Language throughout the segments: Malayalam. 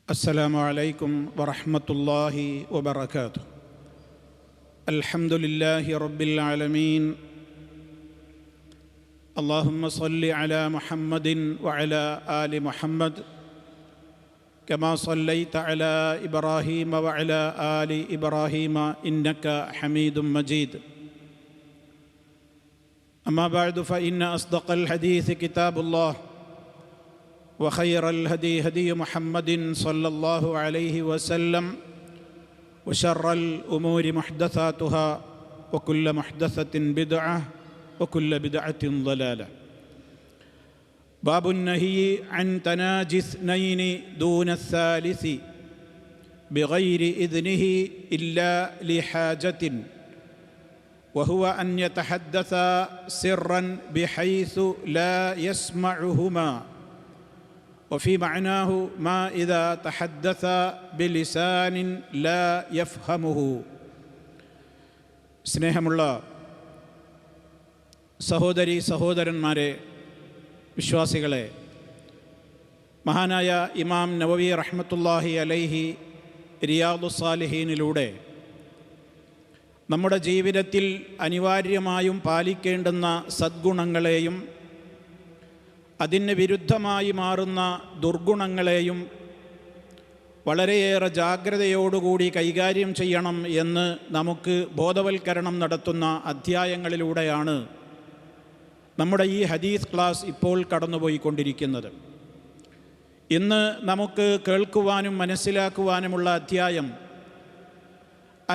السلام عليكم ورحمة الله وبركاته. الحمد لله رب العالمين. اللهم صل على محمد وعلى آل محمد كما صليت على إبراهيم وعلى آل إبراهيم إنك حميد مجيد. أما بعد فإن أصدق الحديث كتاب الله وخير الهدي هدي محمد صلى الله عليه وسلم وشر الأمور محدثاتها وكل محدثة بدعة وكل بدعة ضلالة. باب النهي عن تناجي اثنين دون الثالث بغير إذنه إلا لحاجة، وهو أن يتحدث سرا بحيث لا يسمعهما، وفي معناه ما إذا تحدث بلسان لا يفهمه. സ്നേഹമുള്ള സഹോദരി സഹോദരന്മാരെ, വിശ്വാസികളെ, മഹാനായ ഇമാം നവവി റഹ്മത്തുള്ളാഹി അലൈഹി റിയാദുസ്സാലിഹീനിലൂടെ നമ്മുടെ ജീവിതത്തിൽ അനിവാര്യമായും പാലിക്കേണ്ടുന്ന സദ്ഗുണങ്ങളെയും അതിന് വിരുദ്ധമായി മാറുന്ന ദുർഗുണങ്ങളെയും വളരെയേറെ ജാഗ്രതയോടുകൂടി കൈകാര്യം ചെയ്യണം എന്ന് നമുക്ക് ബോധവൽക്കരണം നടത്തുന്ന അധ്യായങ്ങളിലൂടെയാണ് നമ്മുടെ ഈ ഹദീസ് ക്ലാസ് ഇപ്പോൾ കടന്നുപോയിക്കൊണ്ടിരിക്കുന്നത്. ഇന്ന് നമുക്ക് കേൾക്കുവാനും മനസ്സിലാക്കുവാനുമുള്ള അധ്യായം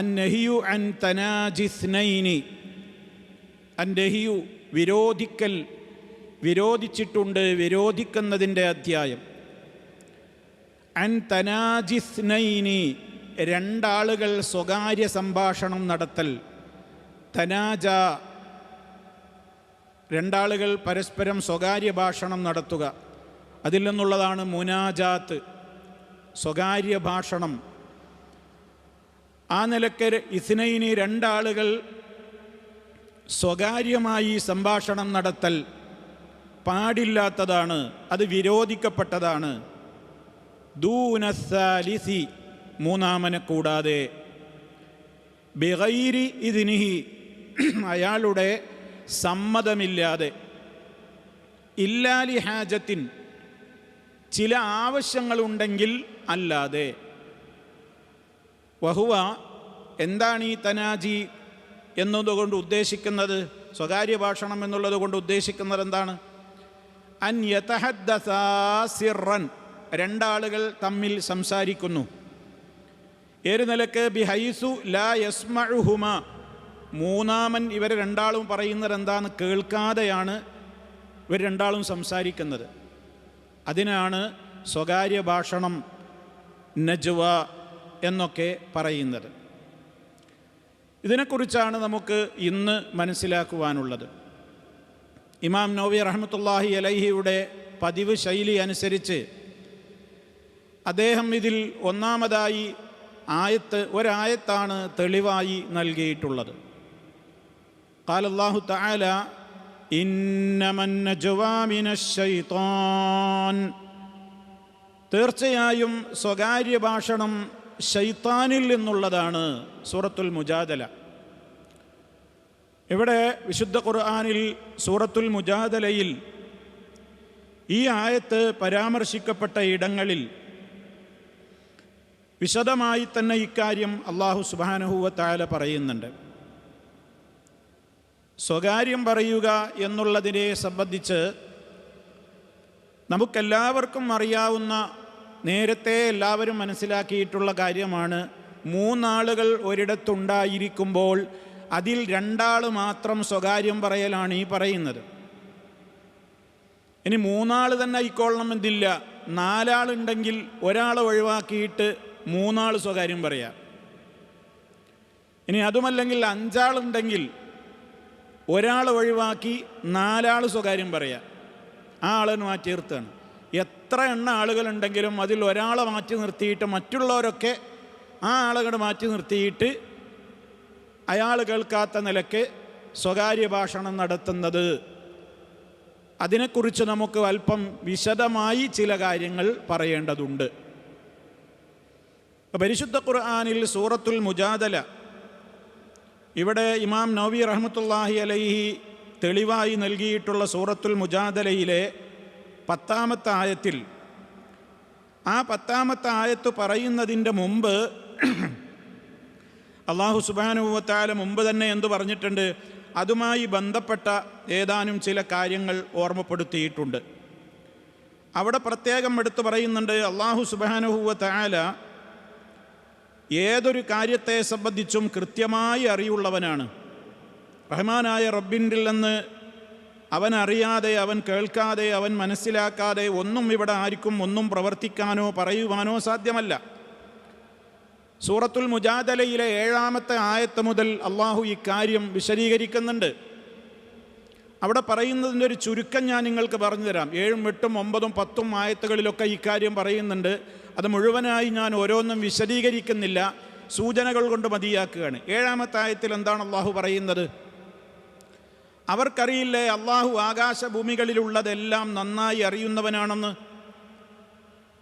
അന്നഹിയു അൻ തനാജിസ്നൈനി. അന്നഹിയു വിരോധിക്കൽ, വിരോധിച്ചിട്ടുണ്ട്, വിരോധിക്കുന്നതിൻ്റെ അധ്യായം. അൻ തനാജിസ്നൈനി, രണ്ടാളുകൾ സ്വകാര്യ സംഭാഷണം നടത്തൽ. തനാജ, രണ്ടാളുകൾ പരസ്പരം സ്വകാര്യ ഭാഷണം നടത്തുക. അതിൽ നിന്നുള്ളതാണ് മുനാജാത്ത്, സ്വകാര്യ ഭാഷണം. ആ നിലക്ക് ഇസ്നൈനി, രണ്ടാളുകൾ സ്വകാര്യമായി സംഭാഷണം നടത്തൽ പാടില്ലാത്തതാണ്, അത് വിരോധിക്കപ്പെട്ടതാണ്. ദൂനസ്സാലിസി, മൂന്നാമനെ കൂടാതെ. ബിഗൈരി ഇദ്നിഹി, അയാളുടെ സമ്മതമില്ലാതെ. ഇല്ലാലി ഹാജത്തിൻ, ചില ആവശ്യങ്ങളുണ്ടെങ്കിൽ അല്ലാതെ. വഹുവ, എന്താണ് ഈ തനാജി എന്നതുകൊണ്ട് ഉദ്ദേശിക്കുന്നത്? സ്വകാര്യ ഭാഷണം എന്നുള്ളത് കൊണ്ട് ഉദ്ദേശിക്കുന്നത് എന്താണ്? അൻ യതഹദ്ദസാ സിർറൻ, രണ്ടാളുകൾ തമ്മിൽ സംസാരിക്കുന്നു. ഏത് നിലക്ക്? ബിഹൈസു ലാ യസ്മഉഹുമ, മൂന്നാമൻ ഇവർ രണ്ടാളും പറയുന്നത് എന്താണ് കേൾക്കാതെയാണ് ഇവർ രണ്ടാളും സംസാരിക്കുന്നത്. അതിനാണ് സ്വകാര്യ ഭാഷണം, നജ്വ എന്നൊക്കെ പറയുന്നത്. ഇതിനെക്കുറിച്ചാണ് നമുക്ക് ഇന്ന് മനസ്സിലാക്കുവാനുള്ളത്. ഇമാം നവവി റഹ്മത്തുള്ളാഹി അലൈഹിയുടെ പതിവ് ശൈലി അനുസരിച്ച് അദ്ദേഹം ഇതിൽ ഒന്നാമതായി ഒരായത്താണ് തെളിവായി നൽകിയിട്ടുള്ളത്. ഖാലല്ലാഹു തആല ഇന്നമൻ നജ്വാ മിനശ്ശൈത്വാൻ, തീർച്ചയായും സ്വകാര്യ ഭാഷണം ശൈത്താനിൽ നിന്നുള്ളതാണ്. സൂറത്തുൽ മുജാദല. ഇവിടെ വിശുദ്ധ ഖുർആനിൽ സൂറത്തുൽ മുജാദലയിൽ ഈ ആയത്ത് പരാമർശിക്കപ്പെട്ട ഇടങ്ങളിൽ വിശദമായി തന്നെ ഇക്കാര്യം അല്ലാഹു സുബ്ഹാനഹു വ തആല പറയുന്നുണ്ട്. സ്വകാര്യം പറയുക എന്നുള്ളതിനെ സംബന്ധിച്ച് നമുക്കെല്ലാവർക്കും അറിയാവുന്ന, നേരത്തെ എല്ലാവരും മനസ്സിലാക്കിയിട്ടുള്ള കാര്യമാണ്. മൂന്നാളുകൾ ഒരിടത്തുണ്ടായിരിക്കുമ്പോൾ അതിൽ രണ്ടാൾ മാത്രം സ്വകാര്യം പറയലാണ് ഈ പറയുന്നത്. ഇനി മൂന്നാൾ തന്നെ ആയിക്കൊള്ളണമെന്നില്ല. നാലാളുണ്ടെങ്കിൽ ഒരാളെ ഒഴിവാക്കിയിട്ട് മൂന്നാൾ സ്വകാര്യം പറയാം. ഇനി അതുമല്ലെങ്കിൽ അഞ്ചാളുണ്ടെങ്കിൽ ഒരാളെ ഒഴിവാക്കി നാലാൾ സ്വകാര്യം പറയാം. ആ ആളിനെ മാറ്റി നിർത്തുകയാണ്. എത്ര ആളുകളുണ്ടെങ്കിലും അതിൽ ഒരാളെ മാറ്റി നിർത്തിയിട്ട് മറ്റുള്ളവരൊക്കെ ആ ആളുകളെ മാറ്റി നിർത്തിയിട്ട് അയാൾ കേൾക്കാത്ത നിലയ്ക്ക് സ്വകാര്യ ഭാഷണം നടത്തുന്നത്, അതിനെക്കുറിച്ച് നമുക്ക് അല്പം വിശദമായി ചില കാര്യങ്ങൾ പറയേണ്ടതുണ്ട്. പരിശുദ്ധ ഖുർആനിൽ സൂറത്തുൽ മുജാദല, ഇവിടെ ഇമാം നവവി റഹ്മത്തുള്ളാഹി അലൈഹി തെളിവായി നൽകിയിട്ടുള്ള സൂറത്തുൽ മുജാദലയിലെ 10-ാമത്തെ ആയത്തിൽ, ആ 10-ാമത്തെ ആയത്ത് പറയുന്നതിൻ്റെ മുമ്പ് അല്ലാഹു സുബ്ഹാനഹു വ തആല മുമ്പ് തന്നെ എന്തു പറഞ്ഞിട്ടുണ്ട്? അതുമായി ബന്ധപ്പെട്ട ഏതാനും ചില കാര്യങ്ങൾ ഓർമ്മപ്പെടുത്തിയിട്ടുണ്ട്. അവിടെ പ്രത്യേകം എടുത്തു പറയുന്നുണ്ട്, അല്ലാഹു സുബ്ഹാനഹു വ തആല ഏതൊരു കാര്യത്തെ സംബന്ധിച്ചും കൃത്യമായി അറിവുള്ളവനാണ്. റഹ്മാനായ റബ്ബിൻ്റെ നിന്ന് അവൻ അറിയാതെ, അവൻ കേൾക്കാതെ, അവൻ മനസ്സിലാക്കാതെ ഒന്നും ഇവിടെ ആർക്കും ഒന്നും പ്രവർത്തിക്കാനോ പറയുവാനോ സാധ്യമല്ല. സൂറത്തുൽ മുജാദലയിലെ 7-ാമത്തെ ആയത്ത് മുതൽ അള്ളാഹു ഇക്കാര്യം വിശദീകരിക്കുന്നുണ്ട്. അവിടെ പറയുന്നതിൻ്റെ ഒരു ചുരുക്കം ഞാൻ നിങ്ങൾക്ക് പറഞ്ഞു തരാം. 7, 8, 9, 10 ആയത്തുകളിലൊക്കെ ഇക്കാര്യം പറയുന്നുണ്ട്. അത് മുഴുവനായി ഞാൻ ഓരോന്നും വിശദീകരിക്കുന്നില്ല, സൂചനകൾ കൊണ്ട് മതിയാക്കുകയാണ്. 7-ാമത്തെ ആയത്തിൽ എന്താണ് അള്ളാഹു പറയുന്നത്? അവർക്കറിയില്ലേ അള്ളാഹു ആകാശഭൂമികളിലുള്ളതെല്ലാം നന്നായി അറിയുന്നവനാണെന്ന്?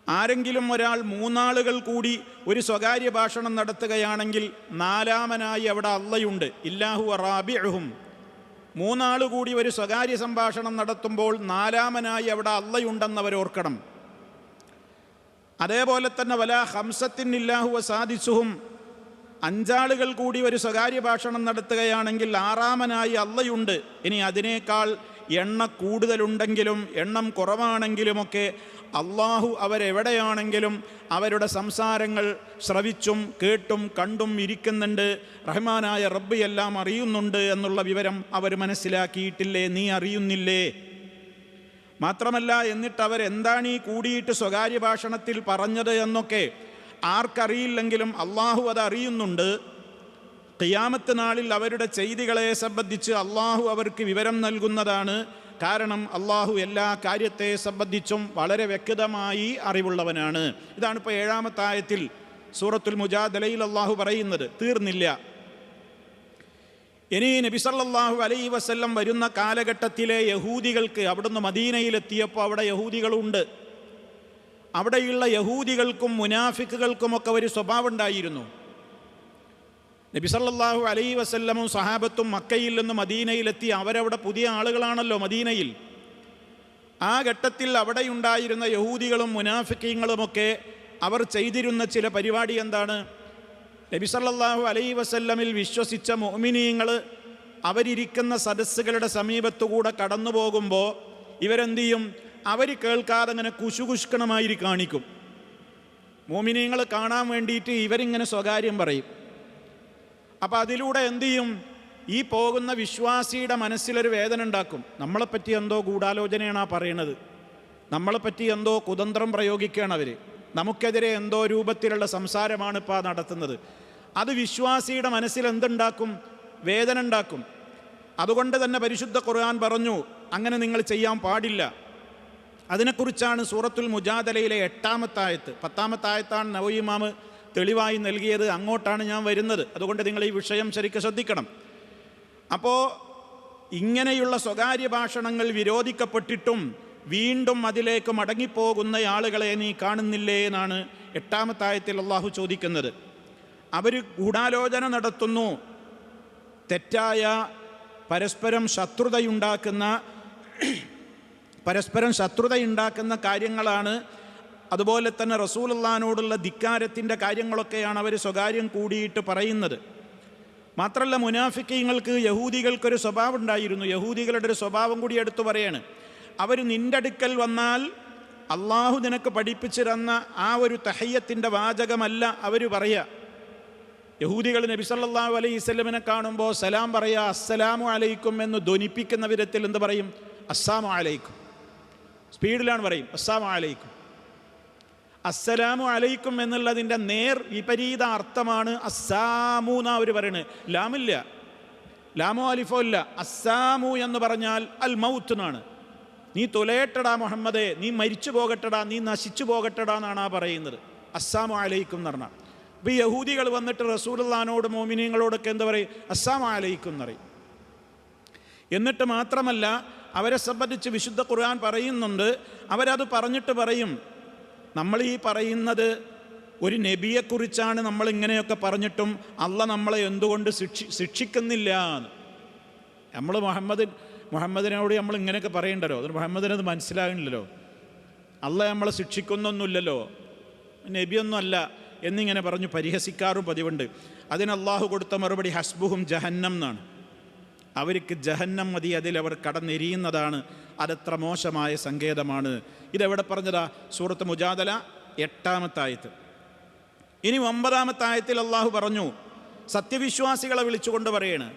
ആരെങ്കിലും ഒരാൾ 3 ആളുകൾ കൂടി ഒരു സ്വകാര്യ ഭാഷണം നടത്തുകയാണെങ്കിൽ 4-ാമനായി അവിടെ അള്ളയുണ്ട്. ഇല്ലാഹു റാബിഉഹും. 3 ആൾ കൂടി ഒരു സ്വകാര്യ സംഭാഷണം നടത്തുമ്പോൾ 4-ാമനായി അവിടെ അള്ളയുണ്ടെന്നവർ ഓർക്കണം. അതേപോലെ തന്നെ വലാ ഖംസത്തിൻ ഇല്ലാഹു വസാദിസുഹും. 5 ആളുകൾ കൂടി ഒരു സ്വകാര്യ ഭാഷണം നടത്തുകയാണെങ്കിൽ 6-ാമനായി അള്ളയുണ്ട്. ഇനി അതിനേക്കാൾ എണ്ണ കൂടുതലുണ്ടെങ്കിലും എണ്ണം കുറവാണെങ്കിലുമൊക്കെ അള്ളാഹു അവരെവിടെയാണെങ്കിലും അവരുടെ സംസാരങ്ങൾ ശ്രവിച്ചും കേട്ടും കണ്ടും ഇരിക്കുന്നുണ്ട്. റഹ്മാനായ റബ്ബ് എല്ലാം അറിയുന്നുണ്ട് എന്നുള്ള വിവരം അവർ മനസ്സിലാക്കിയിട്ടില്ലേ? നീ അറിയുന്നില്ലേ? മാത്രമല്ല, എന്നിട്ട് അവരെന്താണ് ഈ കൂടിയിട്ട് സ്വകാര്യ ഭാഷണത്തിൽ പറഞ്ഞത് എന്നൊക്കെ ആർക്കറിയില്ലെങ്കിലും അള്ളാഹു അത് അറിയുന്നുണ്ട്. ഖിയാമത്ത് നാളിൽ അവരുടെ ചെയ്തികളെ സംബന്ധിച്ച് അള്ളാഹു അവർക്ക് വിവരം നൽകുന്നതാണ്. കാരണം അള്ളാഹു എല്ലാ കാര്യത്തെ സംബന്ധിച്ചും വളരെ വ്യക്തമായി അറിവുള്ളവനാണ്. ഇതാണ് ഇപ്പോൾ 7-ാമത്തെ ആയത്തിൽ സൂറത്തുൽ മുജാദലയിൽ അള്ളാഹു പറയുന്നത്. തീർന്നില്ല. ഇനി നബി സല്ലല്ലാഹു അലൈഹി വസല്ലം വരുന്ന കാലഘട്ടത്തിലെ യഹൂദികൾക്ക്, അവിടുന്ന് മദീനയിലെത്തിയപ്പോൾ അവിടെ യഹൂദികളുണ്ട്. അവിടെയുള്ള യഹൂദികൾക്കും മുനാഫിക്കുകൾക്കുമൊക്കെ ഒരു സ്വഭാവം ഉണ്ടായിരുന്നു. നബി സല്ലല്ലാഹു അലൈഹി വസല്ലമും സഹാബത്തും മക്കയിൽ നിന്ന് മദീനയിലെത്തി. അവരവിടെ പുതിയ ആളുകളാണല്ലോ മദീനയിൽ. ആ ഘട്ടത്തിൽ അവിടെയുണ്ടായിരുന്ന യഹൂദികളും മുനാഫിക്കീങ്ങളുമൊക്കെ അവർ ചെയ്തിരുന്ന ചില പരിപാടി എന്താണ്? നബി സല്ലല്ലാഹു അലൈഹി വസല്ലമിൽ വിശ്വസിച്ച മുഅ്മിനീങ്ങൾ അവരിയ്ക്കുന്ന സദസ്സുകളുടെ സമീപത്തുകൂടെ കടന്നു പോകുമ്പോൾ ഇവരെന്ത് ചെയ്യും? അവർ കേൾക്കാതെ അങ്ങനെ കുശുകുഷ്കണമായി കാണിക്കും. മുഅ്മിനീങ്ങൾ കാണാൻ വേണ്ടിയിട്ട് ഇവരിങ്ങനെ സ്വകാര്യം പറയും. അപ്പോൾ അതിലൂടെ എന്തു ചെയ്യും? ഈ പോകുന്ന വിശ്വാസിയുടെ മനസ്സിലൊരു വേദന ഉണ്ടാക്കും. നമ്മളെപ്പറ്റി എന്തോ ഗൂഢാലോചനയാണ് ആ പറയണത്, നമ്മളെപ്പറ്റി എന്തോ കുതന്ത്രം പ്രയോഗിക്കുകയാണ് അവർ, നമുക്കെതിരെ എന്തോ രൂപത്തിലുള്ള സംസാരമാണ് ഇപ്പോൾ നടത്തുന്നത്. അത് വിശ്വാസിയുടെ മനസ്സിൽ എന്തുണ്ടാക്കും? വേദന ഉണ്ടാക്കും. അതുകൊണ്ട് തന്നെ പരിശുദ്ധ ഖുർആൻ പറഞ്ഞു, അങ്ങനെ നിങ്ങൾ ചെയ്യാൻ പാടില്ല. അതിനെക്കുറിച്ചാണ് സൂറത്തുൽ മുജാദലയിലെ 8-ാമത്തെ ആയത്ത്. 10-ാമത്തെ ആയത്താണ് നവവി ഇമാം തെളിവായി നൽകിയത്. അങ്ങോട്ടാണ് ഞാൻ വരുന്നത്. അതുകൊണ്ട് നിങ്ങൾ ഈ വിഷയം ശരിക്കും ശ്രദ്ധിക്കണം. അപ്പോൾ ഇങ്ങനെയുള്ള സ്വകാര്യ ഭാഷണങ്ങൾ വിരോധിക്കപ്പെട്ടിട്ടും വീണ്ടും അതിലേക്ക് മടങ്ങിപ്പോകുന്ന ആളുകളെ നീ കാണുന്നില്ലേ എന്നാണ് 8-ാമത്തെ ആയത്തിൽ അള്ളാഹു ചോദിക്കുന്നത്. അവർ ഗൂഢാലോചന നടത്തുന്നു. തെറ്റായ പരസ്പരം ശത്രുതയുണ്ടാക്കുന്ന കാര്യങ്ങളാണ്. അതുപോലെ തന്നെ റസൂലുള്ളാഹിനോടുള്ള ധിക്കാരത്തിൻ്റെ കാര്യങ്ങളൊക്കെയാണ് അവർ സ്വകാര്യം കൂടിയിട്ട് പറയുന്നത്. മാത്രമല്ല, മുനാഫിക്കീങ്ങൾക്ക് യഹൂദികൾക്കൊരു സ്വഭാവം ഉണ്ടായിരുന്നു. യഹൂദികളുടെ ഒരു സ്വഭാവം കൂടി എടുത്തു പറയാണ്. അവർ നിൻ്റെ അടുക്കൽ വന്നാൽ അള്ളാഹു നിനക്ക് പഠിപ്പിച്ചു തന്ന ആ ഒരു തഹയ്യത്തിൻ്റെ വാചകമല്ല അവർ പറയുക. യഹൂദികൾ നബി സല്ലല്ലാഹു അലൈഹി വസല്ലമിനെ കാണുമ്പോൾ സലാം പറയുക അസ്സലാമു അലൈക്കും എന്ന് ധ്വനിപ്പിക്കുന്ന വിധത്തിൽ എന്ത് പറയും? അസ്സാമു അലൈക്കും. സ്പീഡിലാണ് പറയും അസ്സാമു അലൈക്കും. അസ്സലാമു അലൈക്കും എന്നുള്ളതിൻ്റെ നേർ വിപരീത അർത്ഥമാണ് അസ്സാമു എന്നാ അവർ പറയുന്നത്. ലാമില്ല, ലാമോ അലിഫോ ഇല്ല. അസ്സാമു എന്ന് പറഞ്ഞാൽ അൽ മൗത്ത് എന്നാണ്. നീ തൊലയട്ടടാ മുഹമ്മദേ, നീ മരിച്ചു പോകട്ടടാ, നീ നശിച്ചു പോകട്ടടാ എന്നാണ് ആ പറയുന്നത്. അസ്സാമു അലൈക്കും എന്ന് പറഞ്ഞാൽ. അപ്പോൾ ഈ യഹൂദികൾ വന്നിട്ട് റസൂലുള്ളാഹിനോട് മോമിനീങ്ങളോടൊക്കെ എന്താ പറയും? അസ്സാമു അലൈക്കും എന്ന് പറയും. എന്നിട്ട് മാത്രമല്ല, അവരെ സംബന്ധിച്ച് വിശുദ്ധ ഖുർആൻ പറയുന്നുണ്ട്, അവരത് പറഞ്ഞിട്ട് പറയും, നമ്മൾ ഈ പറയുന്നത് ഒരു നബിയെക്കുറിച്ചാണ് നമ്മൾ ഇങ്ങനെയൊക്കെ പറഞ്ഞിട്ടും അള്ള നമ്മളെ എന്തുകൊണ്ട് ശിക്ഷിക്കുന്നില്ല എന്ന്. നമ്മൾ മുഹമ്മദിനോട് നമ്മൾ ഇങ്ങനെയൊക്കെ പറയണ്ടല്ലോ, അതിന് മുഹമ്മദിനത് മനസ്സിലാകുന്നില്ലല്ലോ. അള്ള നമ്മളെ ശിക്ഷിക്കുന്നൊന്നുമില്ലല്ലോ, നബിയൊന്നും അല്ല എന്നിങ്ങനെ പറഞ്ഞു പരിഹസിക്കാറും പതിവുണ്ട്. അതിന് അള്ളാഹു കൊടുത്ത മറുപടി ഹസ്ബുഹും ജഹന്നം എന്നാണ്. അവർക്ക് ജഹന്നം മതി, അതിലവർ കടന്നെരിയുന്നതാണ്, അതത്ര മോശമായ സങ്കേതമാണ്. ഇതെവിടെ പറഞ്ഞതാ? സൂറത്ത് മുജാദല 8-ാമത്തെ ആയത്ത്. ഇനി 9-ാമത്തെ ആയത്തിൽ അള്ളാഹു പറഞ്ഞു, സത്യവിശ്വാസികളെ വിളിച്ചുകൊണ്ട് പറയാണ്,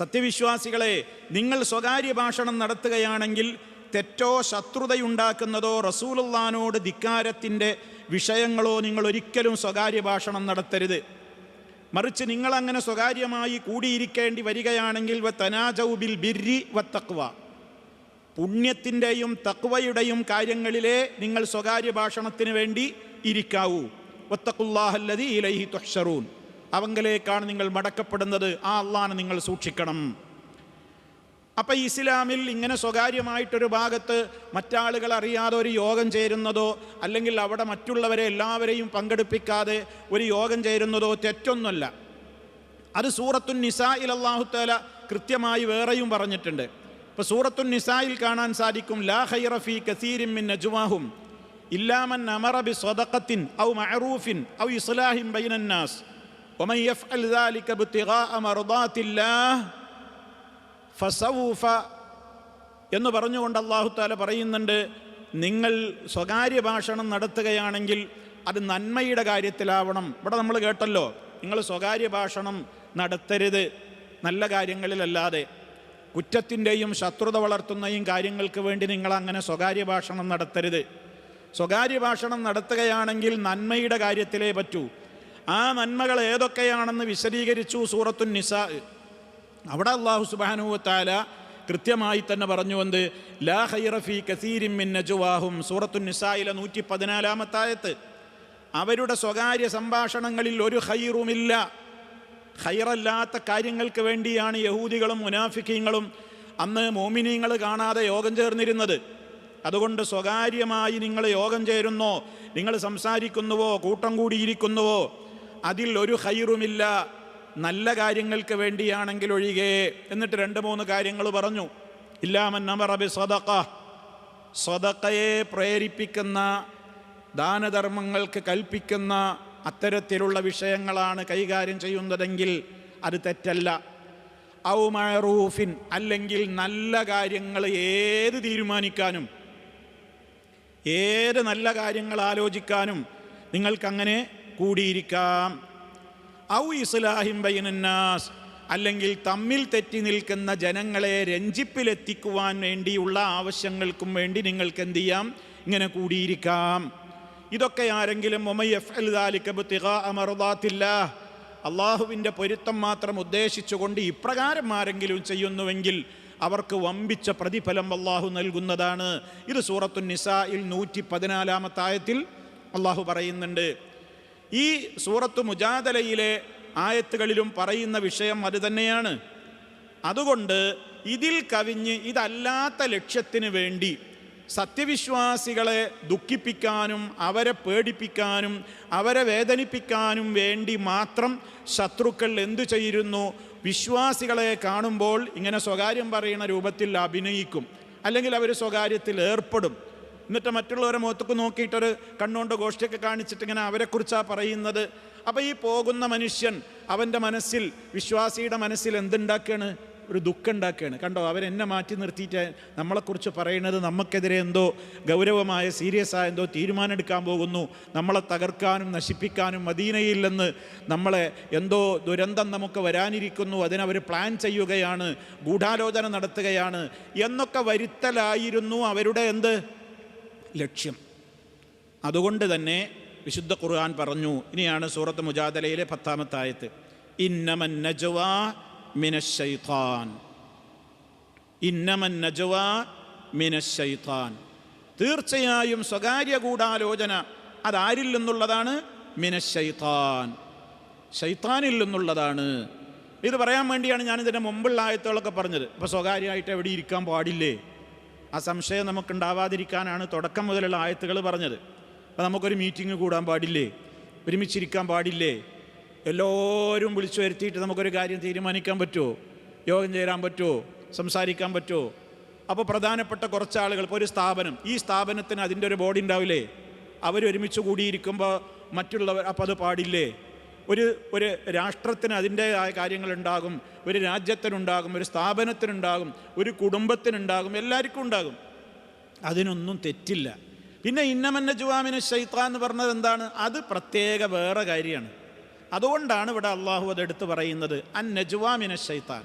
സത്യവിശ്വാസികളെ, നിങ്ങൾ സ്വകാര്യ ഭാഷണം നടത്തുകയാണെങ്കിൽ തെറ്റോ ശത്രുതയുണ്ടാക്കുന്നതോ റസൂലുള്ളാഹിനോട് ധിക്കാരത്തിൻ്റെ വിഷയങ്ങളോ നിങ്ങൾ ഒരിക്കലും സ്വകാര്യ ഭാഷണം നടത്തരുത്. മറിച്ച് നിങ്ങളങ്ങനെ സ്വകാര്യമായി കൂടിയിരിക്കേണ്ടി വരികയാണെങ്കിൽ വതനാജൗ ബിൽ ബിർരി വത്തഖ്വ, പുണ്യത്തിൻ്റെയും തഖ്വയുടെയും കാര്യങ്ങളിലെ നിങ്ങൾ സ്വകാര്യ ഭാഷണത്തിന് വേണ്ടി ഇരിക്കാവൂ. വത്തഖുല്ലാഹല്ലദീ ഇലൈഹി തുഹ്ശറൂൻ, അവങ്കലേക്കാണ് നിങ്ങൾ മടക്കപ്പെടുന്നത്, ആ അള്ളാഹനെ നിങ്ങൾ സൂക്ഷിക്കണം. അപ്പം ഇസ്ലാമിൽ ഇങ്ങനെ സ്വകാര്യമായിട്ടൊരു ഭാഗത്ത് മറ്റാളുകൾ അറിയാതെ ഒരു യോഗം ചേരുന്നതോ അല്ലെങ്കിൽ അവിടെ മറ്റുള്ളവരെ എല്ലാവരെയും പങ്കെടുപ്പിക്കാതെ ഒരു യോഗം ചേരുന്നതോ തെറ്റൊന്നുമല്ല. അത് സൂറത്തുൻ നിസായിൽ അല്ലാഹു തആല കൃത്യമായി വേറെയും പറഞ്ഞിട്ടുണ്ട്. ഇപ്പോൾ സൂറത്തുൻ നിസായിൽ കാണാൻ സാധിക്കും, ലാ ഖൈറ ഫീ കസീരിൻ മിൻ നജ്വാഹും ഇല്ലാ മൻ അമറ ബിസ്വദഖത്തിൻ ഔ മഅറൂഫിൻ ഔ ഇസ്ലാഹിൻ ബൈനന്നാസ് വമൻ യഫ്അൽ ദാലിക ഇബ്തിഗാഅ മർദാത്തില്ലാഹ് ഫസൗഫ എന്ന് പറഞ്ഞുകൊണ്ട് അല്ലാഹു തആല പറയുന്നുണ്ട്, നിങ്ങൾ സ്വകാര്യ ഭാഷണം നടത്തുകയാണെങ്കിൽ അത് നന്മയുടെ കാര്യത്തിലാവണം. ഇവിടെ നമ്മൾ കേട്ടല്ലോ, നിങ്ങൾ സ്വകാര്യ ഭാഷണം നടത്തരുത് നല്ല കാര്യങ്ങളിലല്ലാതെ. കുറ്റത്തിൻ്റെയും ശത്രുത വളർത്തുന്നയും കാര്യങ്ങൾക്ക് വേണ്ടി നിങ്ങളങ്ങനെ സ്വകാര്യ ഭാഷണം നടത്തരുത്. സ്വകാര്യ ഭാഷണം നടത്തുകയാണെങ്കിൽ നന്മയുടെ കാര്യത്തിലേ പറ്റൂ. ആ നന്മകൾ ഏതൊക്കെയാണെന്ന് വിശദീകരിച്ചു സൂറത്തുൻ നിസാ. അവിടെ അല്ലാഹു സുബ്ഹാനഹു വ തആല കൃത്യമായി തന്നെ പറഞ്ഞു, എന്ത്? ലാ ഖൈറ ഫീ കസീരിൻ മിൻ നജ്വാഹും, സൂറത്തുൻ നിസായിലെ 114-ാമത്തെ ആയത്ത്. അവരുടെ സ്വകാര്യ സംഭാഷണങ്ങളിൽ ഒരു ഖൈറുമില്ല. ഖൈറല്ലാത്ത കാര്യങ്ങൾക്ക് വേണ്ടിയാണ് യഹൂദികളും മുനാഫിക്കീങ്ങളും അന്ന് മോമിനീങ്ങൾ കാണാതെ യോഗം ചേർന്നിരുന്നത്. അതുകൊണ്ട് സ്വകാര്യമായി നിങ്ങൾ യോഗം ചേരുന്നോ, നിങ്ങൾ സംസാരിക്കുന്നുവോ, കൂട്ടം കൂടിയിരിക്കുന്നുവോ, അതിൽ ഒരു ഖൈറുമില്ല, നല്ല കാര്യങ്ങൾക്ക് വേണ്ടിയാണെങ്കിൽ ഒഴികെ. എന്നിട്ട് 2-3 കാര്യങ്ങൾ പറഞ്ഞു. ഇല്ലാമൻ അമറ ബിസ്വദഖ, സ്വദഖയെ പ്രേരിപ്പിക്കുന്ന, ദാനധർമ്മങ്ങൾക്ക് കൽപ്പിക്കുന്ന അത്തരത്തിലുള്ള വിഷയങ്ങളാണ് കൈകാര്യം ചെയ്യുന്നതെങ്കിൽ അത് തെറ്റല്ല. ഔ മഅറൂഫിൻ, അല്ലെങ്കിൽ നല്ല കാര്യങ്ങൾ ഏത് തീരുമാനിക്കാനും ഏത് നല്ല കാര്യങ്ങൾ ആലോചിക്കാനും നിങ്ങൾക്കങ്ങനെ കൂടിയിരിക്കാം. ഔ ഇസ്ലാഹിൻ ബൈനന്നാസ്, അല്ലെങ്കിൽ തമ്മിൽ തെറ്റി നിൽക്കുന്ന ജനങ്ങളെ രഞ്ജിപ്പിലെത്തിക്കുവാൻ വേണ്ടിയുള്ള ആവശ്യങ്ങൾക്കും വേണ്ടി നിങ്ങൾക്ക് എന്ത് ചെയ്യാം? ഇങ്ങനെ കൂടിയിരിക്കാം. ഇതൊക്കെ ആരെങ്കിലും വമയഫ്അൽ ദാലിക ഇബ്തിഗാഅ മർദാത്തില്ലാഹ്, അള്ളാഹുവിൻ്റെ പൊരുത്തം മാത്രം ഉദ്ദേശിച്ചുകൊണ്ട് ഇപ്രകാരം ആരെങ്കിലും ചെയ്യുന്നുവെങ്കിൽ അവർക്ക് വമ്പിച്ച പ്രതിഫലം അള്ളാഹു നൽകുന്നതാണ്. ഇത് സൂറത്തുൻ നിസായിൽ 114-ാമത്തെ ആയത്തിൽ അള്ളാഹു പറയുന്നുണ്ട്. ഈ സൂറത്ത് മുജാദലയിലെ ആയത്തുകളിലും പറയുന്ന വിഷയം അത് തന്നെയാണ്. അതുകൊണ്ട് ഇതിൽ കവിഞ്ഞ് ഇതല്ലാത്ത ലക്ഷ്യത്തിന് വേണ്ടി സത്യവിശ്വാസികളെ ദുഃഖിപ്പിക്കാനും അവരെ പേടിപ്പിക്കാനും അവരെ വേദനിപ്പിക്കാനും വേണ്ടി മാത്രം ശത്രുക്കൾ എന്തു ചെയ്യുന്നു? വിശ്വാസികളെ കാണുമ്പോൾ ഇങ്ങനെ സ്വകാര്യം പറയുന്ന രൂപത്തിൽ അഭിനയിക്കും, അല്ലെങ്കിൽ അവർ സ്വകാര്യത്തിൽ ഏർപ്പെടും. എന്നിട്ട് മറ്റുള്ളവരെ മുഖത്തേക്ക് നോക്കിയിട്ടൊരു കണ്ണുകൊണ്ട് ഗോഷ്ഠിയൊക്കെ കാണിച്ചിട്ട് ഇങ്ങനെ അവരെക്കുറിച്ചാണ് പറയുന്നത്. അപ്പോൾ ഈ പോകുന്ന മനുഷ്യൻ അവൻ്റെ മനസ്സിൽ, വിശ്വാസിയുടെ മനസ്സിൽ എന്തുണ്ടാക്കുകയാണ്? ഒരു ദുഃഖം ഉണ്ടാക്കുകയാണ്. കണ്ടോ, അവരെന്നെ മാറ്റി നിർത്തിയിട്ട് നമ്മളെക്കുറിച്ച് പറയുന്നത് നമുക്കെതിരെ എന്തോ ഗൗരവമായ സീരിയസ് ആയ എന്തോ തീരുമാനം എടുക്കാൻ പോകുന്നു, നമ്മളെ തകർക്കാനും നശിപ്പിക്കാനും മദീനയിൽ നിന്ന് നമ്മളെ എന്തോ ദുരന്തം നമുക്ക് വരാനിരിക്കുന്നു, അതിനവർ പ്ലാൻ ചെയ്യുകയാണ്, ഗൂഢാലോചന നടത്തുകയാണ് എന്നൊക്കെ വരുത്തലായിരുന്നു അവരുടെ എന്ത് ലക്ഷ്യം. അതുകൊണ്ട് തന്നെ വിശുദ്ധ ഖുർആൻ പറഞ്ഞു. ഇനിയാണ് സൂറത്ത് മുജാദലയിലെ 10-ാമത്തെ ആയത്ത്. ഇന്നമൻ നജ്വാ മിനശ് ശൈത്താൻ, ഇന്നമൻ നജ്വാ മിനശ് ശൈത്താൻ, തീർച്ചയായും സ്വകാര്യ ഗൂഢാലോചന അതാരിൽ നിന്നുള്ളതാണ്? മിനശ് ശൈത്താൻ, ശൈത്താനിൽ നിന്നുള്ളതാണ്. ഇത് പറയാൻ വേണ്ടിയാണ് ഞാനിതിൻ്റെ മുമ്പുള്ള ആയത്തുകളൊക്കെ പറഞ്ഞത്. ഇപ്പോൾ സ്വകാര്യമായിട്ട് എവിടെ ഇരിക്കാൻ പാടില്ലേ? ആ സംശയം നമുക്കുണ്ടാവാതിരിക്കാനാണ് തുടക്കം മുതലുള്ള ആയത്തുകൾ പറഞ്ഞത്. അപ്പോൾ നമുക്കൊരു മീറ്റിംഗ് കൂടാൻ പാടില്ലേ? ഒരുമിച്ചിരിക്കാൻ പാടില്ലേ? എല്ലാവരും വിളിച്ചു വരുത്തിയിട്ട് നമുക്കൊരു കാര്യം തീരുമാനിക്കാൻ പറ്റുമോ? യോഗം ചേരാൻ പറ്റുമോ? സംസാരിക്കാൻ പറ്റുമോ? അപ്പോൾ പ്രധാനപ്പെട്ട കുറച്ച് ആളുകൾ, ഇപ്പോൾ ഒരു സ്ഥാപനം, ഈ സ്ഥാപനത്തിന് അതിൻ്റെ ഒരു ബോഡി ഉണ്ടാവില്ലേ? അവരൊരുമിച്ച് കൂടിയിരിക്കുമ്പോൾ മറ്റുള്ളവർ അപ്പോൾ അത് പാടില്ലേ? ഒരു രാഷ്ട്രത്തിന് അതിൻ്റെതായ കാര്യങ്ങളുണ്ടാകും, ഒരു രാജ്യത്തിനുണ്ടാകും, ഒരു സ്ഥാപനത്തിനുണ്ടാകും, ഒരു കുടുംബത്തിനുണ്ടാകും, എല്ലാവർക്കും ഉണ്ടാകും. അതിനൊന്നും തെറ്റില്ല. പിന്നെ ഇന്നമൻ നജ്വാ മിന ശൈത്താൻ എന്ന് പറഞ്ഞത് എന്താണ്? അത് പ്രത്യേക വേറെ കാര്യമാണ്. അതുകൊണ്ടാണ് ഇവിടെ അള്ളാഹു അതെടുത്ത് പറയുന്നത് അൻ നജ്വാ മിന ശൈത്താൻ.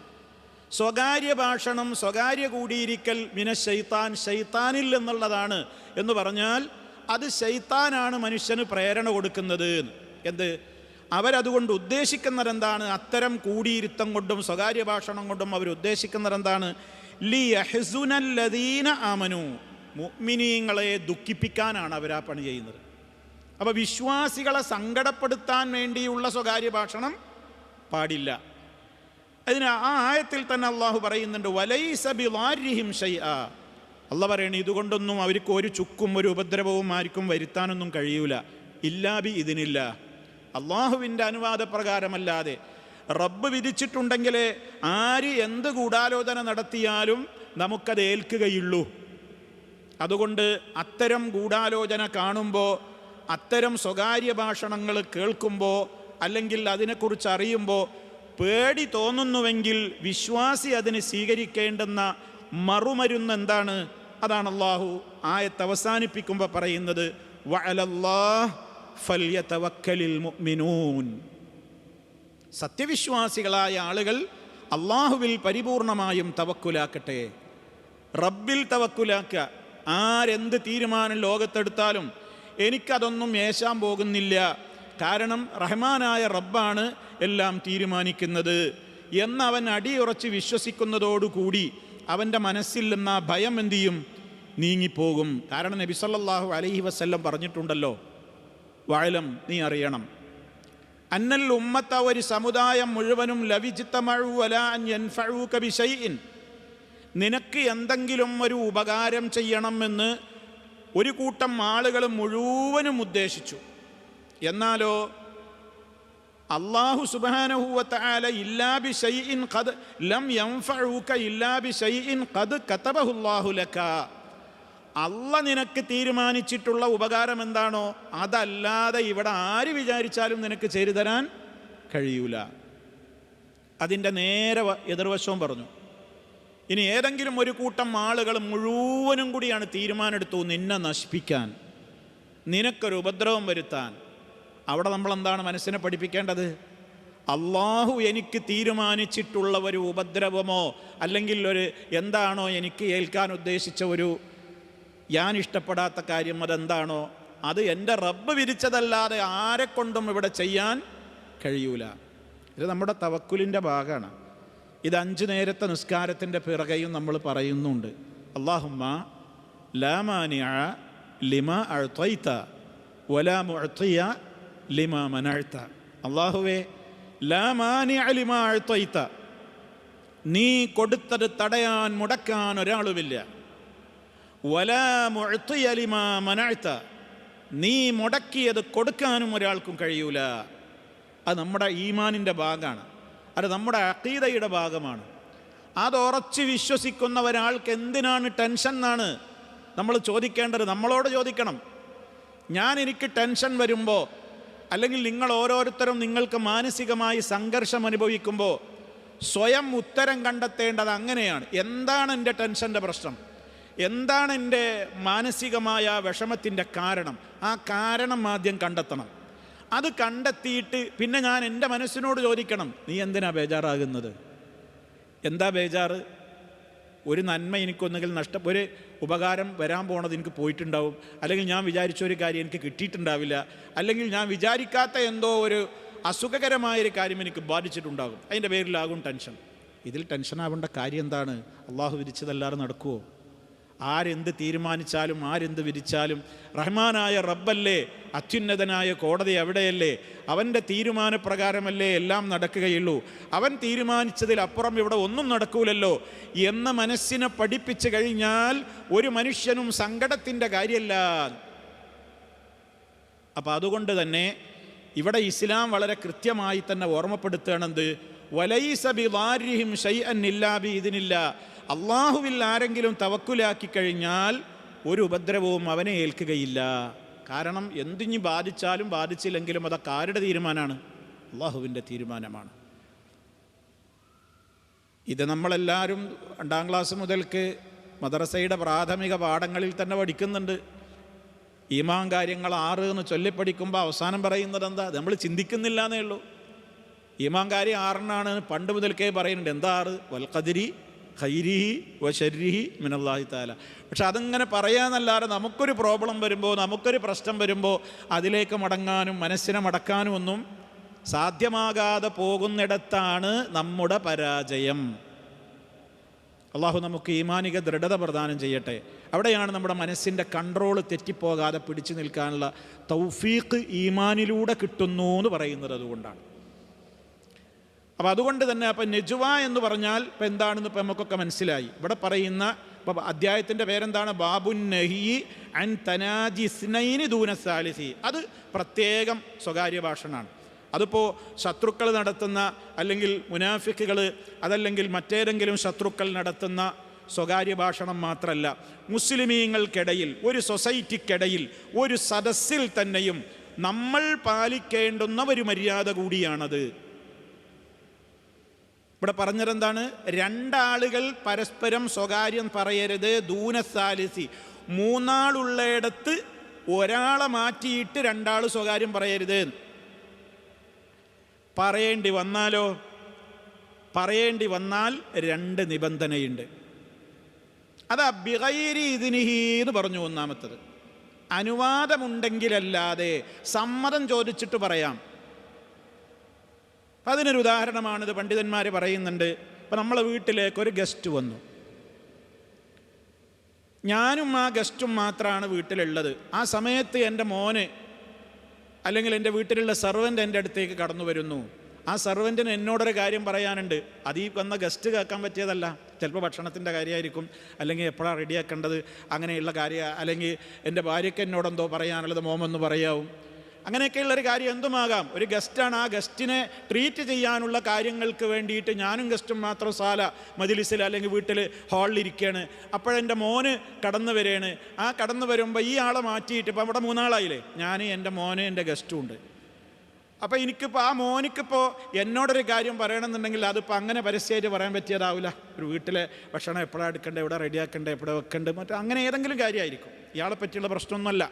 സ്വകാര്യ ഭാഷണം, സ്വകാര്യ കൂടിയിരിക്കൽ മിന ശൈത്താൻ, ശൈത്താനിൽ എന്നുള്ളതാണ് എന്ന് പറഞ്ഞാൽ അത് ശൈത്താനാണ് മനുഷ്യന് പ്രേരണ കൊടുക്കുന്നത്. എന്ത്? അവരതുകൊണ്ട് ഉദ്ദേശിക്കുന്നത് എന്താണ്? അത്തരം കൂടിയിരുത്തം കൊണ്ടും സ്വകാര്യ ഭാഷണം കൊണ്ടും അവരുദ്ദേശിക്കുന്നത് എന്താണ്? ലിയഹ്സുനല്ലദീന ആമനു, മുഅ്മിനീങ്ങളെ ദുഃഖിപ്പിക്കാനാണ് അവരാ പണി ചെയ്യുന്നത്. അപ്പോൾ വിശ്വാസികളെ സങ്കടപ്പെടുത്താൻ വേണ്ടിയുള്ള സ്വകാര്യ ഭാഷണം പാടില്ല. അതിന് ആ ആയത്തിൽ തന്നെ അള്ളാഹു പറയുന്നുണ്ട് വലൈസ ബിളാരിഹിം ശൈഅ. അള്ളാഹ് പറയണേ ഇതുകൊണ്ടൊന്നും അവർക്ക് ഒരു ചുക്കും ഒരു ഉപദ്രവവും ആർക്കും വരുത്താനൊന്നും കഴിയൂല. ഇല്ലാബി ഇതിനില്ല, അള്ളാഹുവിൻ്റെ അനുവാദപ്രകാരമല്ലാതെ. റബ്ബ് വിധിച്ചിട്ടുണ്ടെങ്കിലേ ആര് എന്ത് ഗൂഢാലോചന നടത്തിയാലും നമുക്കത് ഏൽക്കുകയുള്ളൂ. അതുകൊണ്ട് അത്തരം ഗൂഢാലോചന കാണുമ്പോൾ, അത്തരം സ്വകാര്യ ഭാഷണങ്ങൾ കേൾക്കുമ്പോൾ, അല്ലെങ്കിൽ അതിനെക്കുറിച്ച് അറിയുമ്പോൾ പേടി തോന്നുന്നുവെങ്കിൽ വിശ്വാസി അതിന് സ്വീകരിക്കേണ്ടുന്ന മറുമരുന്ന് എന്താണ്? അതാണ് അള്ളാഹു ആയത്ത് അവസാനിപ്പിക്കുമ്പോൾ പറയുന്നത് വഅലല്ലാഹ് ഫൽയതവക്കലിൽ മുഅ്മിനൂൻ. സത്യവിശ്വാസികളായ ആളുകൾ അള്ളാഹുവിൽ പരിപൂർണമായും തവക്കുലാക്കട്ടെ. റബ്ബിൽ തവക്കുലാക്കുക. ആരെന്ത് തീരുമാനം ലോകത്തെടുത്താലും എനിക്കതൊന്നും ഏശാൻ പോകുന്നില്ല, കാരണം റഹ്മാനായ റബ്ബാണ് എല്ലാം തീരുമാനിക്കുന്നത് എന്നവൻ അടിയുറച്ച് വിശ്വസിക്കുന്നതോടുകൂടി അവൻ്റെ മനസ്സിൽ നിന്ന് ആ ഭയം എന്തു ചെയ്യും? നീങ്ങിപ്പോകും. കാരണം നബി സല്ലല്ലാഹു അലൈഹി വസല്ലം പറഞ്ഞിട്ടുണ്ടല്ലോ, വഅലം, നീ അറിയണം, അന്നൽ ഉമ്മത്ത, ഒരു സമുദായം മുഴുവനും ലവിജ്തമഉ വലാ അൻ യൻഫഉക ബിശൈഇൻ, നിനക്ക് എന്തെങ്കിലും ഒരു ഉപകാരം ചെയ്യണമെന്ന് ഒരു കൂട്ടം ആളുകൾ മുഴുവനും ഉദ്ദേശിച്ചു. എന്നാലോ അല്ലാഹു സുബ്ഹാനഹു വ തആല ഇല്ലാ ബിശൈഇൻ ഖദ് ലം യൻഫഉക ഇല്ലാ ബിശൈഇൻ ഖദ് കതബഹു അല്ലാഹു ലക, അല്ലാഹ് നിനക്ക് തീരുമാനിച്ചിട്ടുള്ള ഉപകാരം എന്താണോ അതല്ലാതെ ഇവിടെ ആര് വിചാരിച്ചാലും നിനക്ക് ചെയ്തു തരാൻ കഴിയൂല. അതിൻ്റെ നേരെ എതിർവശവും പറഞ്ഞു. ഇനി ഏതെങ്കിലും ഒരു കൂട്ടം ആളുകൾ മുഴുവനും കൂടിയാണ് തീരുമാനമെടുത്തു നിന്നെ നശിപ്പിക്കാൻ, നിനക്കൊരു ഉപദ്രവം വരുത്താൻ. അവിടെ നമ്മളെന്താണ് മനസ്സിനെ പഠിപ്പിക്കേണ്ടത്? അള്ളാഹു എനിക്ക് തീരുമാനിച്ചിട്ടുള്ള ഒരു ഉപദ്രവമോ അല്ലെങ്കിൽ ഒരു എന്താണോ എനിക്ക് ഏൽക്കാൻ ഉദ്ദേശിച്ച ഒരു ഞാൻ ഇഷ്ടപ്പെടാത്ത കാര്യം അതെന്താണോ അത് എൻ്റെ റബ്ബ് വിധിച്ചതല്ലാതെ ആരെക്കൊണ്ടും ഇവിടെ ചെയ്യാൻ കഴിയൂല. ഇത് നമ്മുടെ തവക്കുലിൻ്റെ ഭാഗമാണ്. ഇത് 5 നേരത്തെ നിസ്കാരത്തിൻ്റെ പിറകെയും നമ്മൾ പറയുന്നുണ്ട്. അല്ലാഹുമ്മ ലാ മാനിഅ ലിമാ അഅ്തൈത വലാ മുഅ്തിയ ലിമാ മനഅ്ത. അല്ലാഹുവേ, ലാ മാനിഅ ലിമാ അഅ്തൈത, നീ കൊടുത്തത് തടയാൻ മുടക്കാൻ ഒരാളുമില്ല. വലാ മുഅ്തിയ ലിമാ മനഅ്ത, നീ മുടക്കിയത് കൊടുക്കാനും ഒരാൾക്കും കഴിയൂല. അത് നമ്മുടെ ഈമാനിൻ്റെ ഭാഗമാണ്, അത് നമ്മുടെ അഖീദയുടെ ഭാഗമാണ്. അതുറച്ച് വിശ്വസിക്കുന്ന ഒരാൾക്ക് എന്തിനാണ് ടെൻഷൻ എന്നാണ് നമ്മൾ ചോദിക്കേണ്ടത്. നമ്മളോട് ചോദിക്കണം. എനിക്ക് ടെൻഷൻ വരുമ്പോൾ, അല്ലെങ്കിൽ നിങ്ങൾ ഓരോരുത്തരും നിങ്ങൾക്ക് മാനസികമായി സംഘർഷം അനുഭവിക്കുമ്പോൾ സ്വയം ഉത്തരം കണ്ടെത്തേണ്ടത് അങ്ങനെയാണ്. എന്താണ് എൻ്റെ ടെൻഷൻ്റെ പ്രശ്നം? എന്താണ് എൻ്റെ മാനസികമായ വിഷമത്തിൻ്റെ കാരണം? ആ കാരണം ആദ്യം കണ്ടെത്തണം. അത് കണ്ടെത്തിയിട്ട് പിന്നെ ഞാൻ എൻ്റെ മനസ്സിനോട് ചോദിക്കണം, നീ എന്തിനാ ബേജാറാകുന്നത്? എന്താ ബേജാറ്? ഒരു നന്മ എനിക്കൊന്നുകിൽ ഒരു ഉപകാരം വരാൻ പോണത് എനിക്ക് പോയിട്ടുണ്ടാവും, അല്ലെങ്കിൽ ഞാൻ വിചാരിച്ച ഒരു കാര്യം എനിക്ക് കിട്ടിയിട്ടുണ്ടാവില്ല, അല്ലെങ്കിൽ ഞാൻ വിചാരിക്കാത്ത എന്തോ ഒരു അസുഖകരമായൊരു കാര്യം എനിക്ക് ബാധിച്ചിട്ടുണ്ടാകും. അതിൻ്റെ പേരിലാകും ടെൻഷൻ. ഇതിൽ ടെൻഷനാവേണ്ട കാര്യം എന്താണ്? അള്ളാഹു വിധിച്ചതല്ലാതെ നടക്കുമോ? ആരെന്ത് തീരുമാനിച്ചാലും ആരെന്ത് വിധിച്ചാലും റഹ്മാനായ റബ്ബല്ലേ, അത്യുന്നതനായ കോടതി അവിടെയല്ലേ, അവൻ്റെ തീരുമാനപ്രകാരമല്ലേ എല്ലാം നടക്കുകയുള്ളൂ. അവൻ തീരുമാനിച്ചതിലപ്പുറം ഇവിടെ ഒന്നും നടക്കൂലല്ലോ എന്ന മനസ്സിനെ പഠിപ്പിച്ചു കഴിഞ്ഞാൽ ഒരു മനുഷ്യനും സങ്കടത്തിൻ്റെ കാര്യമല്ല. അപ്പം അതുകൊണ്ട് തന്നെ ഇവിടെ ഇസ്ലാം വളരെ കൃത്യമായി തന്നെ ഓർമ്മപ്പെടുത്തുകയാണെന്ത്, വലൈസ ബിദാരിഹിം ശൈഅൻ ഇല്ലാ ബിഇദ്നില്ലാ. അള്ളാഹുവിൽ ആരെങ്കിലും തവക്കുലാക്കി കഴിഞ്ഞാൽ ഒരു ഉപദ്രവവും അവനെ ഏൽക്കുകയില്ല. കാരണം എന്തിഞ്ഞ് ബാധിച്ചാലും ബാധിച്ചില്ലെങ്കിലും അതൊക്കെ ആരുടെ തീരുമാനമാണ്? അള്ളാഹുവിൻ്റെ തീരുമാനമാണ്. ഇത് നമ്മളെല്ലാവരും 2ാം ക്ലാസ് മുതൽക്ക് മദ്രസയുടെ പ്രാഥമിക പാഠങ്ങളിൽ തന്നെ പഠിക്കുന്നുണ്ട്. ഈമാൻ കാര്യങ്ങൾ 6 എന്ന് ചൊല്ലിപ്പഠിക്കുമ്പോൾ അവസാനം പറയുന്നത് എന്താ? നമ്മൾ ചിന്തിക്കുന്നില്ല എന്നേ ഉള്ളൂ. ഈമാൻ കാര്യം 6 പണ്ട് മുതൽക്കേ പറയുന്നുണ്ട്. എന്താ 6? വൽ ഖദരി ഖൈരിഹി വ ശർരിഹി മിനല്ലാഹി തആല. പക്ഷെ അതിങ്ങനെ പറയാന്നല്ലാതെ നമുക്കൊരു പ്രോബ്ലം വരുമ്പോൾ, നമുക്കൊരു പ്രശ്നം വരുമ്പോൾ അതിലേക്ക് മടങ്ങാനും മനസ്സിനെ മടക്കാനും ഒന്നും സാധ്യമാകാതെ പോകുന്നിടത്താണ് നമ്മുടെ പരാജയം. അള്ളാഹു നമുക്ക് ഈമാനിക ദൃഢത പ്രദാനം ചെയ്യട്ടെ. അവിടെയാണ് നമ്മുടെ മനസ്സിൻ്റെ കൺട്രോൾ തെറ്റിപ്പോകാതെ പിടിച്ചു നിൽക്കാനുള്ള തൗഫീഖ് ഈമാനിലൂടെ കിട്ടുന്നു എന്ന് പറയുന്നത് അതുകൊണ്ടാണ്. അപ്പോൾ അതുകൊണ്ട് തന്നെ അപ്പം നെജുവ എന്ന് പറഞ്ഞാൽ ഇപ്പം എന്താണെന്ന് ഇപ്പം നമുക്കൊക്കെ മനസ്സിലായി. ഇവിടെ പറയുന്ന ഇപ്പം അധ്യായത്തിൻ്റെ പേരെന്താണ്? ബാബുൻ നഹി അൻ തനാജി ഇസ്നൈനി ദൂന സാലിസി. അത് പ്രത്യേകം സ്വകാര്യ ഭാഷണമാണ്. അതിപ്പോൾ ശത്രുക്കൾ നടത്തുന്ന, അല്ലെങ്കിൽ മുനാഫിക്കുകൾ, അതല്ലെങ്കിൽ മറ്റേതെങ്കിലും ശത്രുക്കൾ നടത്തുന്ന സ്വകാര്യ ഭാഷണം മാത്രമല്ല, മുസ്ലിമീങ്ങൾക്കിടയിൽ, ഒരു സൊസൈറ്റിക്കിടയിൽ, ഒരു സദസ്സിൽ തന്നെയും നമ്മൾ പാലിക്കേണ്ടുന്ന ഒരു മര്യാദ കൂടിയാണത്. ഇവിടെ പറഞ്ഞതെന്താണ്? 2 ആളുകൾ പരസ്പരം സ്വകാര്യം പറയരുത്. ദൂനസാലിസി, 3 ആളുള്ളിടത്ത് ഒരാളെ മാറ്റിയിട്ട് 2 ആൾ സ്വകാര്യം പറയരുത്. പറയേണ്ടി വന്നാലോ? പറയേണ്ടി വന്നാൽ 2 നിബന്ധനയുണ്ട്. അതാ ബിഗൈരി ഇദ്നിഹി എന്ന് പറഞ്ഞു. ഒന്നാമത്തത്, അനുവാദമുണ്ടെങ്കിലല്ലാതെ, സമ്മതം ചോദിച്ചിട്ട് പറയാം. അപ്പം അതിനൊരു ഉദാഹരണമാണിത്. പണ്ഡിതന്മാർ പറയുന്നുണ്ട്. ഇപ്പം നമ്മളെ വീട്ടിലേക്ക് ഒരു ഗസ്റ്റ് വന്നു. ഞാനും ആ ഗസ്റ്റും മാത്രമാണ് വീട്ടിലുള്ളത്. ആ സമയത്ത് എൻ്റെ മോന് അല്ലെങ്കിൽ എൻ്റെ വീട്ടിലുള്ള സെർവൻ്റ് എൻ്റെ അടുത്തേക്ക് കടന്നു വരുന്നു. ആ സെർവൻറ്റിന് എന്നോടൊരു കാര്യം പറയാനുണ്ട്. അത് ഈ വന്ന ഗസ്റ്റ് കേൾക്കാൻ പറ്റിയതല്ല. ചിലപ്പോൾ ഭക്ഷണത്തിൻ്റെ കാര്യമായിരിക്കും, അല്ലെങ്കിൽ എപ്പോഴാണ് റെഡിയാക്കേണ്ടത്, അങ്ങനെയുള്ള കാര്യം, അല്ലെങ്കിൽ എൻ്റെ ഭാര്യയ്ക്ക് എന്നോടെന്തോ പറയാനുള്ളത് മോമെന്ന് പറയാവും. അങ്ങനെയൊക്കെയുള്ളൊരു കാര്യം എന്തുമാകാം. ഒരു ഗസ്റ്റാണ്. ആ ഗസ്റ്റിനെ ട്രീറ്റ് ചെയ്യാനുള്ള കാര്യങ്ങൾക്ക് വേണ്ടിയിട്ട് ഞാനും ഗസ്റ്റും മാത്രം സാല മജ്ലിസിൽ അല്ലെങ്കിൽ വീട്ടിൽ ഹാളിലിരിക്കുകയാണ്. അപ്പോഴെൻ്റെ മോന് കടന്നു വരികയാണ്. ആ കടന്നു വരുമ്പോൾ ഈ ആളെ മാറ്റിയിട്ട്, ഇപ്പം അവിടെ 3 ആളായില്ലേ, ഞാൻ, എൻ്റെ മോന്, എൻ്റെ ഗസ്റ്റും ഉണ്ട്. അപ്പോൾ എനിക്കിപ്പോൾ ആ മോനിക്കിപ്പോൾ എന്നോടൊരു കാര്യം പറയണമെന്നുണ്ടെങ്കിൽ അതിപ്പോൾ അങ്ങനെ പരസ്യമായിട്ട് പറയാൻ പറ്റിയതാവില്ല. ഒരു വീട്ടിലെ ഭക്ഷണം എപ്പോഴാണ് എടുക്കേണ്ടത്, എവിടെ റെഡിയാക്കേണ്ടത്, എവിടെ വെക്കേണ്ടത്, മറ്റേ അങ്ങനെ ഏതെങ്കിലും കാര്യമായിരിക്കും. ഇയാളെ പറ്റിയുള്ള പ്രശ്നമൊന്നുമല്ല.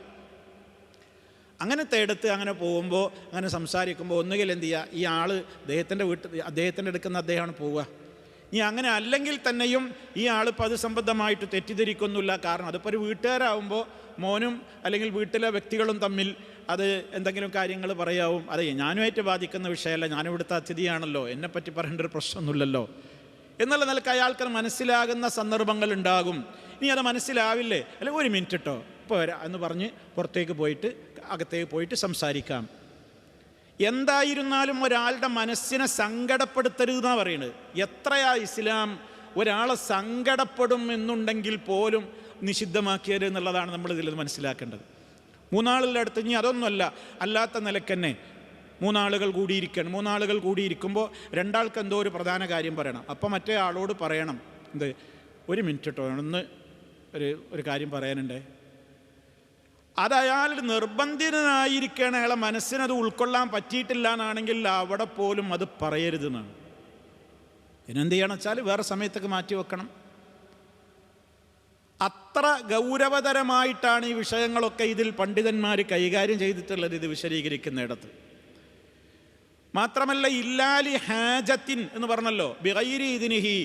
അങ്ങനത്തെ എടുത്ത് അങ്ങനെ പോകുമ്പോൾ, അങ്ങനെ സംസാരിക്കുമ്പോൾ ഒന്നുകിൽ എന്ത് ചെയ്യുക, ഈ ആൾ അദ്ദേഹത്തിൻ്റെ എടുക്കുന്ന അദ്ദേഹമാണ് പോവുക. ഇനി അങ്ങനെ അല്ലെങ്കിൽ തന്നെയും ഈ ആളിപ്പോൾ അത് സംബന്ധമായിട്ട് തെറ്റിദ്ധരിക്കൊന്നുമില്ല. കാരണം അതിപ്പോൾ ഒരു വീട്ടുകാരാകുമ്പോൾ മോനും അല്ലെങ്കിൽ വീട്ടിലെ വ്യക്തികളും തമ്മിൽ അത് എന്തെങ്കിലും കാര്യങ്ങൾ പറയാവും. അതെ, ഞാനുമായിട്ട് ബാധിക്കുന്ന വിഷയമല്ല, ഞാനിവിടുത്തെ അതിഥിയാണല്ലോ, എന്നെപ്പറ്റി പറയേണ്ട ഒരു പ്രശ്നമൊന്നുമില്ലല്ലോ എന്നുള്ള നിലക്ക് അയാൾക്ക് മനസ്സിലാകുന്ന സന്ദർഭങ്ങൾ ഉണ്ടാകും. ഇനി അത് മനസ്സിലാവില്ലേ, അല്ലെങ്കിൽ 1 മിനിറ്റ് കേട്ടോ ഇപ്പോൾ വരാം എന്ന് പറഞ്ഞ് പുറത്തേക്ക് പോയിട്ട് അകത്തേക്ക് പോയിട്ട് സംസാരിക്കാം. എന്തായിരുന്നാലും ഒരാളുടെ മനസ്സിനെ സങ്കടപ്പെടുത്തരുതെന്നാണ് പറയുന്നത്. എത്രയാ ഇസ്ലാം ഒരാളെ സങ്കടപ്പെടും എന്നുണ്ടെങ്കിൽ പോലും നിഷിദ്ധമാക്കിയത് എന്നുള്ളതാണ് നമ്മൾ ഇതിൽ മനസ്സിലാക്കേണ്ടത്. 3 ആളുകളുടെ അടുത്ത് ഇനി അതൊന്നുമല്ല, അല്ലാത്ത നിലക്ക് തന്നെ 3 ആളുകൾ കൂടിയിരിക്കണം. 3 ആളുകൾ കൂടിയിരിക്കുമ്പോൾ 2 ആൾക്ക് എന്തോ ഒരു പ്രധാന കാര്യം പറയണം. അപ്പോൾ മറ്റേ ആളോട് പറയണം, എന്ത്, 1 മിനിറ്റ് കേട്ടോ, ഒന്ന് ഒരു കാര്യം പറയാനുണ്ട്. അത് അയാൾ നിർബന്ധിതനായിരിക്കണം. അയാളെ മനസ്സിനത് ഉൾക്കൊള്ളാൻ പറ്റിയിട്ടില്ല എന്നാണെങ്കിൽ അവിടെ പോലും അത് പറയരുതെന്നാണ്. പിന്നെന്ത് ചെയ്യണം വെച്ചാൽ വേറെ സമയത്തേക്ക് മാറ്റി വെക്കണം. അത്ര ഗൗരവതരമായിട്ടാണ് ഈ വിഷയങ്ങളൊക്കെ ഇതിൽ പണ്ഡിതന്മാർ കൈകാര്യം ചെയ്തിട്ടുള്ളത്, ഇത് വിശദീകരിക്കുന്നിടത്ത്. മാത്രമല്ല, ഇല്ലാലി ഹാജത്തിൻ എന്ന് പറഞ്ഞല്ലോ, ബിഗൈരി ഇദ്നിഹി,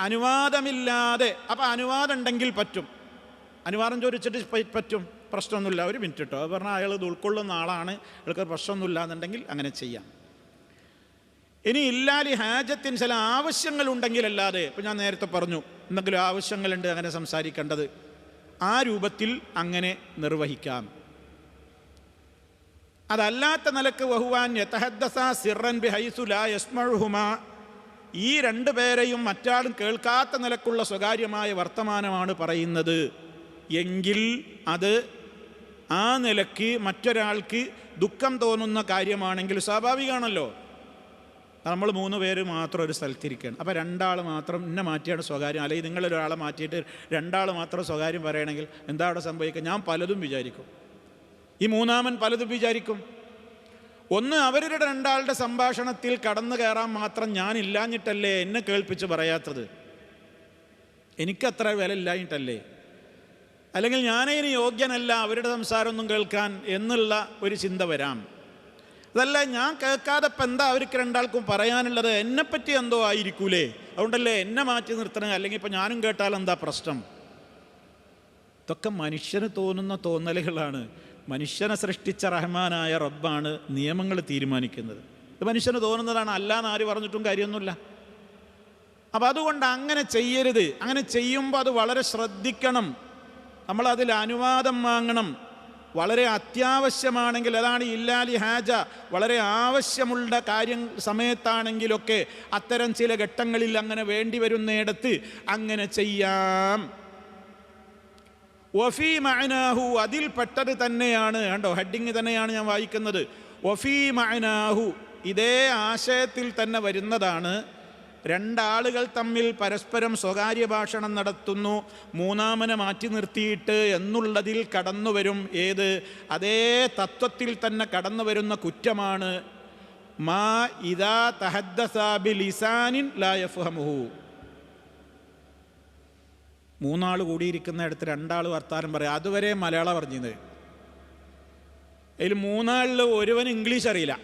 അനുവാദമില്ലാതെ. അപ്പം അനുവാദം ഉണ്ടെങ്കിൽ പറ്റും, അനുവാദം ചോദിച്ചിട്ട് പറ്റും, പ്രശ്നമൊന്നുമില്ല. 1 മിനിറ്റ് കേട്ടോ, അത് പറഞ്ഞാൽ അയാൾ ഇത് ഉൾക്കൊള്ളുന്ന ആളാണ്, അയാൾക്ക് പ്രശ്നമൊന്നുമില്ല എന്നുണ്ടെങ്കിൽ അങ്ങനെ ചെയ്യാം. ഇനി ഇല്ലാലി ഹാജത്തിൻ, ചില ആവശ്യങ്ങളുണ്ടെങ്കിലല്ലാതെ, ഇപ്പം ഞാൻ നേരത്തെ പറഞ്ഞു എന്തെങ്കിലും ആവശ്യങ്ങളുണ്ട് അങ്ങനെ സംസാരിക്കേണ്ടത്, ആ രൂപത്തിൽ അങ്ങനെ നിർവഹിക്കാം. അതല്ലാത്ത നിലക്ക് വഹുവാൻ യതഹദ്ദസ സിർറൻ ബിഹൈസു ലാ യസ്മഉഹുമാ, ഈ 2 പേരെയും മറ്റാളും കേൾക്കാത്ത നിലക്കുള്ള സ്വകാര്യമായ വർത്തമാനമാണ് പറയുന്നത് എങ്കിൽ അത് ആ നിലയ്ക്ക് മറ്റൊരാൾക്ക് ദുഃഖം തോന്നുന്ന കാര്യമാണെങ്കിൽ സ്വാഭാവികമാണല്ലോ. നമ്മൾ 3 പേര് മാത്രം ഒരു സ്ഥലത്തിരിക്കുകയാണ്, അപ്പോൾ 2 ആൾ മാത്രം ഇന്നെ മാറ്റിയാണ് സ്വകാര്യം, അല്ലെങ്കിൽ നിങ്ങളൊരാളെ മാറ്റിയിട്ട് 2 ആൾ മാത്രം സ്വകാര്യം പറയണമെങ്കിൽ എന്താ അവിടെ സംഭവിക്കുക? ഞാൻ പലതും വിചാരിക്കും, ഈ മൂന്നാമൻ പലതും വിചാരിക്കും. ഒന്ന്, അവരുടെ 2 ആളുടെ സംഭാഷണത്തിൽ കടന്നു കയറാൻ മാത്രം ഞാനില്ലാഞ്ഞിട്ടല്ലേ എന്നെ കേൾപ്പിച്ച് പറയാത്തത്? എനിക്കത്ര വില ഇല്ലാഞ്ഞിട്ടല്ലേ? അല്ലെങ്കിൽ ഞാനതിന് യോഗ്യനല്ല അവരുടെ സംസാരമൊന്നും കേൾക്കാൻ എന്നുള്ള ഒരു ചിന്ത വരാം. അതല്ല, ഞാൻ കേൾക്കാതെ ഇപ്പം എന്താ അവർക്ക് 2 ആൾക്കും പറയാനുള്ളത്? എന്നെപ്പറ്റി എന്തോ ആയിരിക്കൂലേ, അതുകൊണ്ടല്ലേ എന്നെ മാറ്റി നിർത്തണേ, അല്ലെങ്കിൽ ഇപ്പം ഞാനും കേട്ടാൽ എന്താ പ്രശ്നം? ഇതൊക്കെ മനുഷ്യന് തോന്നുന്ന തോന്നലുകളാണ്. മനുഷ്യനെ സൃഷ്ടിച്ച റഹ്മാനായ റബ്ബാണ് നിയമങ്ങൾ തീരുമാനിക്കുന്നത്. ഇത് മനുഷ്യന് തോന്നുന്നതാണ്, അല്ലാന്ന് ആര് പറഞ്ഞിട്ടും കാര്യമൊന്നുമില്ല. അപ്പം അതുകൊണ്ട് അങ്ങനെ ചെയ്യരുത്. അങ്ങനെ ചെയ്യുമ്പോൾ അത് വളരെ ശ്രദ്ധിക്കണം, നമ്മളതിൽ അനുവാദം വാങ്ങണം. വളരെ അത്യാവശ്യമാണെങ്കിൽ, അതാണ് ഇല്ലാലി ഹാജ, വളരെ ആവശ്യമുള്ള കാര്യം സമയത്താണെങ്കിലൊക്കെ അത്തരം ചില ഘട്ടങ്ങളിൽ അങ്ങനെ വേണ്ടി വരുന്നിടത്ത് അങ്ങനെ ചെയ്യാം. വഫീ മഅനാഹു, അതിൽ പെട്ടത് തന്നെയാണ്. കണ്ടോ, ഹെഡിങ് തന്നെയാണ് ഞാൻ വായിക്കുന്നത്. വഫീ മഅനാഹു, ഇതേ ആശയത്തിൽ തന്നെ വരുന്നതാണ്. 2 ആളുകൾ തമ്മിൽ പരസ്പരം സ്വകാര്യ ഭാഷണം നടത്തുന്നു, മൂന്നാമനെ മാറ്റി നിർത്തിയിട്ട് എന്നുള്ളതിൽ കടന്നു വരും. ഏത്? അതേ തത്വത്തിൽ തന്നെ കടന്നു വരുന്ന കുറ്റമാണ് മാ ഇദാ തഹദ്ദസ ബിലിസാനിൻ ലാ യഫ്ഹമുഹു. 3 ആൾ കൂടിയിരിക്കുന്നിടത്ത് 2 ആൾ വർത്താനം പറയാം, അതുവരെ മലയാളം പറഞ്ഞത്. അതിൽ 3 ആളിൽ ഒരുവന് ഇംഗ്ലീഷ് അറിയില്ല,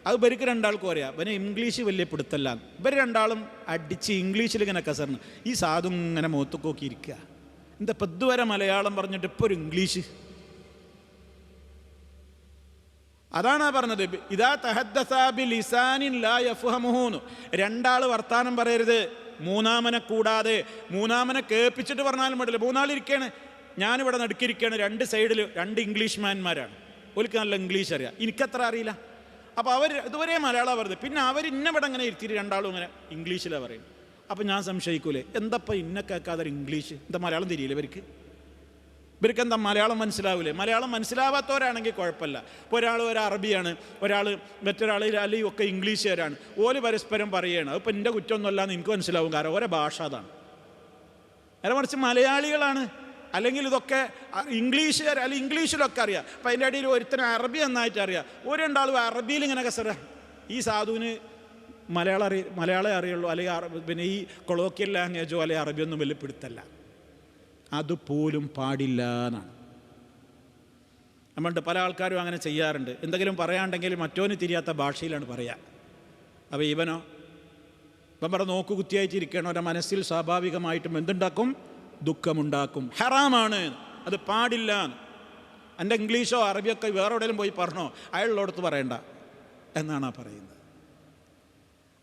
അത് ഇവർക്ക് 2 ആൾക്കും അറിയാം. ഇവന് ഇംഗ്ലീഷ് വലിയ പിടുത്തല്ല. ഇവർ 2 ആളും അടിച്ച് ഇംഗ്ലീഷിൽ ഇങ്ങനെ കസറിന്. ഈ സാധു ഇങ്ങനെ മുഖത്തൊക്കെ നോക്കിയിരിക്കുക, എന്താ ഇപ്പം ഇതുവരെ മലയാളം പറഞ്ഞിട്ട് ഇപ്പോൾ ഒരു ഇംഗ്ലീഷ്? അതാണ് പറഞ്ഞത്, ഇദാ തഹദ്ദസ ബിലിസാനിൻ ലാ യഫ്ഹമുഹു. 2 ആൾ വർത്താനം പറയരുത് മൂന്നാമനെ കൂടാതെ. മൂന്നാമനെ കേൾപ്പിച്ചിട്ട് പറഞ്ഞാലും പാടില്ല. 3 ആൾ ഇരിക്കുകയാണ്, ഞാനിവിടെ നടുക്കിരിക്കുകയാണ്, 2 സൈഡിൽ 2 ഇംഗ്ലീഷ്മാന്മാരാണ്, ഓർക്ക് നല്ല ഇംഗ്ലീഷ് അറിയാം, എനിക്കത്ര അറിയില്ല. അപ്പോൾ അവർ ഇതുവരെ മലയാളം പറയുന്നത്, പിന്നെ അവർ ഇന്നവിടെ അങ്ങനെ ഇരുത്തിയിട്ട് 2 ആളും ഇങ്ങനെ ഇംഗ്ലീഷിലാണ് പറയും. അപ്പോൾ ഞാൻ സംശയിക്കൂലേ, എന്തപ്പോൾ ഇന്ന കേൾക്കാതെ ഇംഗ്ലീഷ്? എന്താ മലയാളം തിരിയില്ല ഇവർക്ക്? എന്താ മലയാളം മനസ്സിലാവില്ലേ? മലയാളം മനസ്സിലാവാത്തവരാണെങ്കിൽ കുഴപ്പമില്ല. ഇപ്പോൾ ഒരു അറബിയാണ്, ഒരാൾ മറ്റൊരാൾ അല്ലെങ്കിൽ ഒക്കെ ഇംഗ്ലീഷുകാരാണ്, ഓല് പരസ്പരം പറയുകയാണ്. അതിപ്പോൾ എൻ്റെ കുറ്റമൊന്നുമല്ലാന്ന് എനിക്ക് മനസ്സിലാവും, കാരണം ഓരോ ഭാഷ അതാണ്. നേരെ മറിച്ച് മലയാളികളാണ്, അല്ലെങ്കിൽ ഇതൊക്കെ ഇംഗ്ലീഷുകാർ, അല്ലെങ്കിൽ ഇംഗ്ലീഷിലൊക്കെ അറിയാം. അപ്പം അതിൻ്റെ ഇടയിൽ ഒരുത്തന് അറബി നന്നായിട്ട് അറിയാം, 2 അറബിയിൽ ഇങ്ങനെ കസറ. ഈ സാധുവിന് മലയാളം അറിയുള്ളൂ, അല്ലെങ്കിൽ പിന്നെ ഈ കൊളോക്കിയൽ ലാംഗ്വേജോ അല്ലെങ്കിൽ അറബിയൊന്നും വലിയ പിടുത്തല്ല. അതുപോലും പാടില്ല എന്നാണ്. നമ്മളുടെ പല ആൾക്കാരും അങ്ങനെ ചെയ്യാറുണ്ട്. എന്തെങ്കിലും പറയാണ്ടെങ്കിൽ മറ്റോന് തിരിയാത്ത ഭാഷയിലാണ് പറയുക. അപ്പോൾ ഇവൻ ഇവിടെ നോക്കുകുത്തിയായിട്ടിരിക്കണം, അവരുടെ മനസ്സിൽ സ്വാഭാവികമായിട്ടും എന്തുണ്ടാക്കും? ദുഃഖമുണ്ടാക്കും. ഹറാമാണ്, അത് പാടില്ല. എൻ്റെ ഇംഗ്ലീഷോ അറബിയൊക്കെ വേറെ എവിടെയെങ്കിലും പോയി പറഞ്ഞോ, അയാളുള്ളടത്ത് പറയണ്ട എന്നാണ് പറയുന്നത്.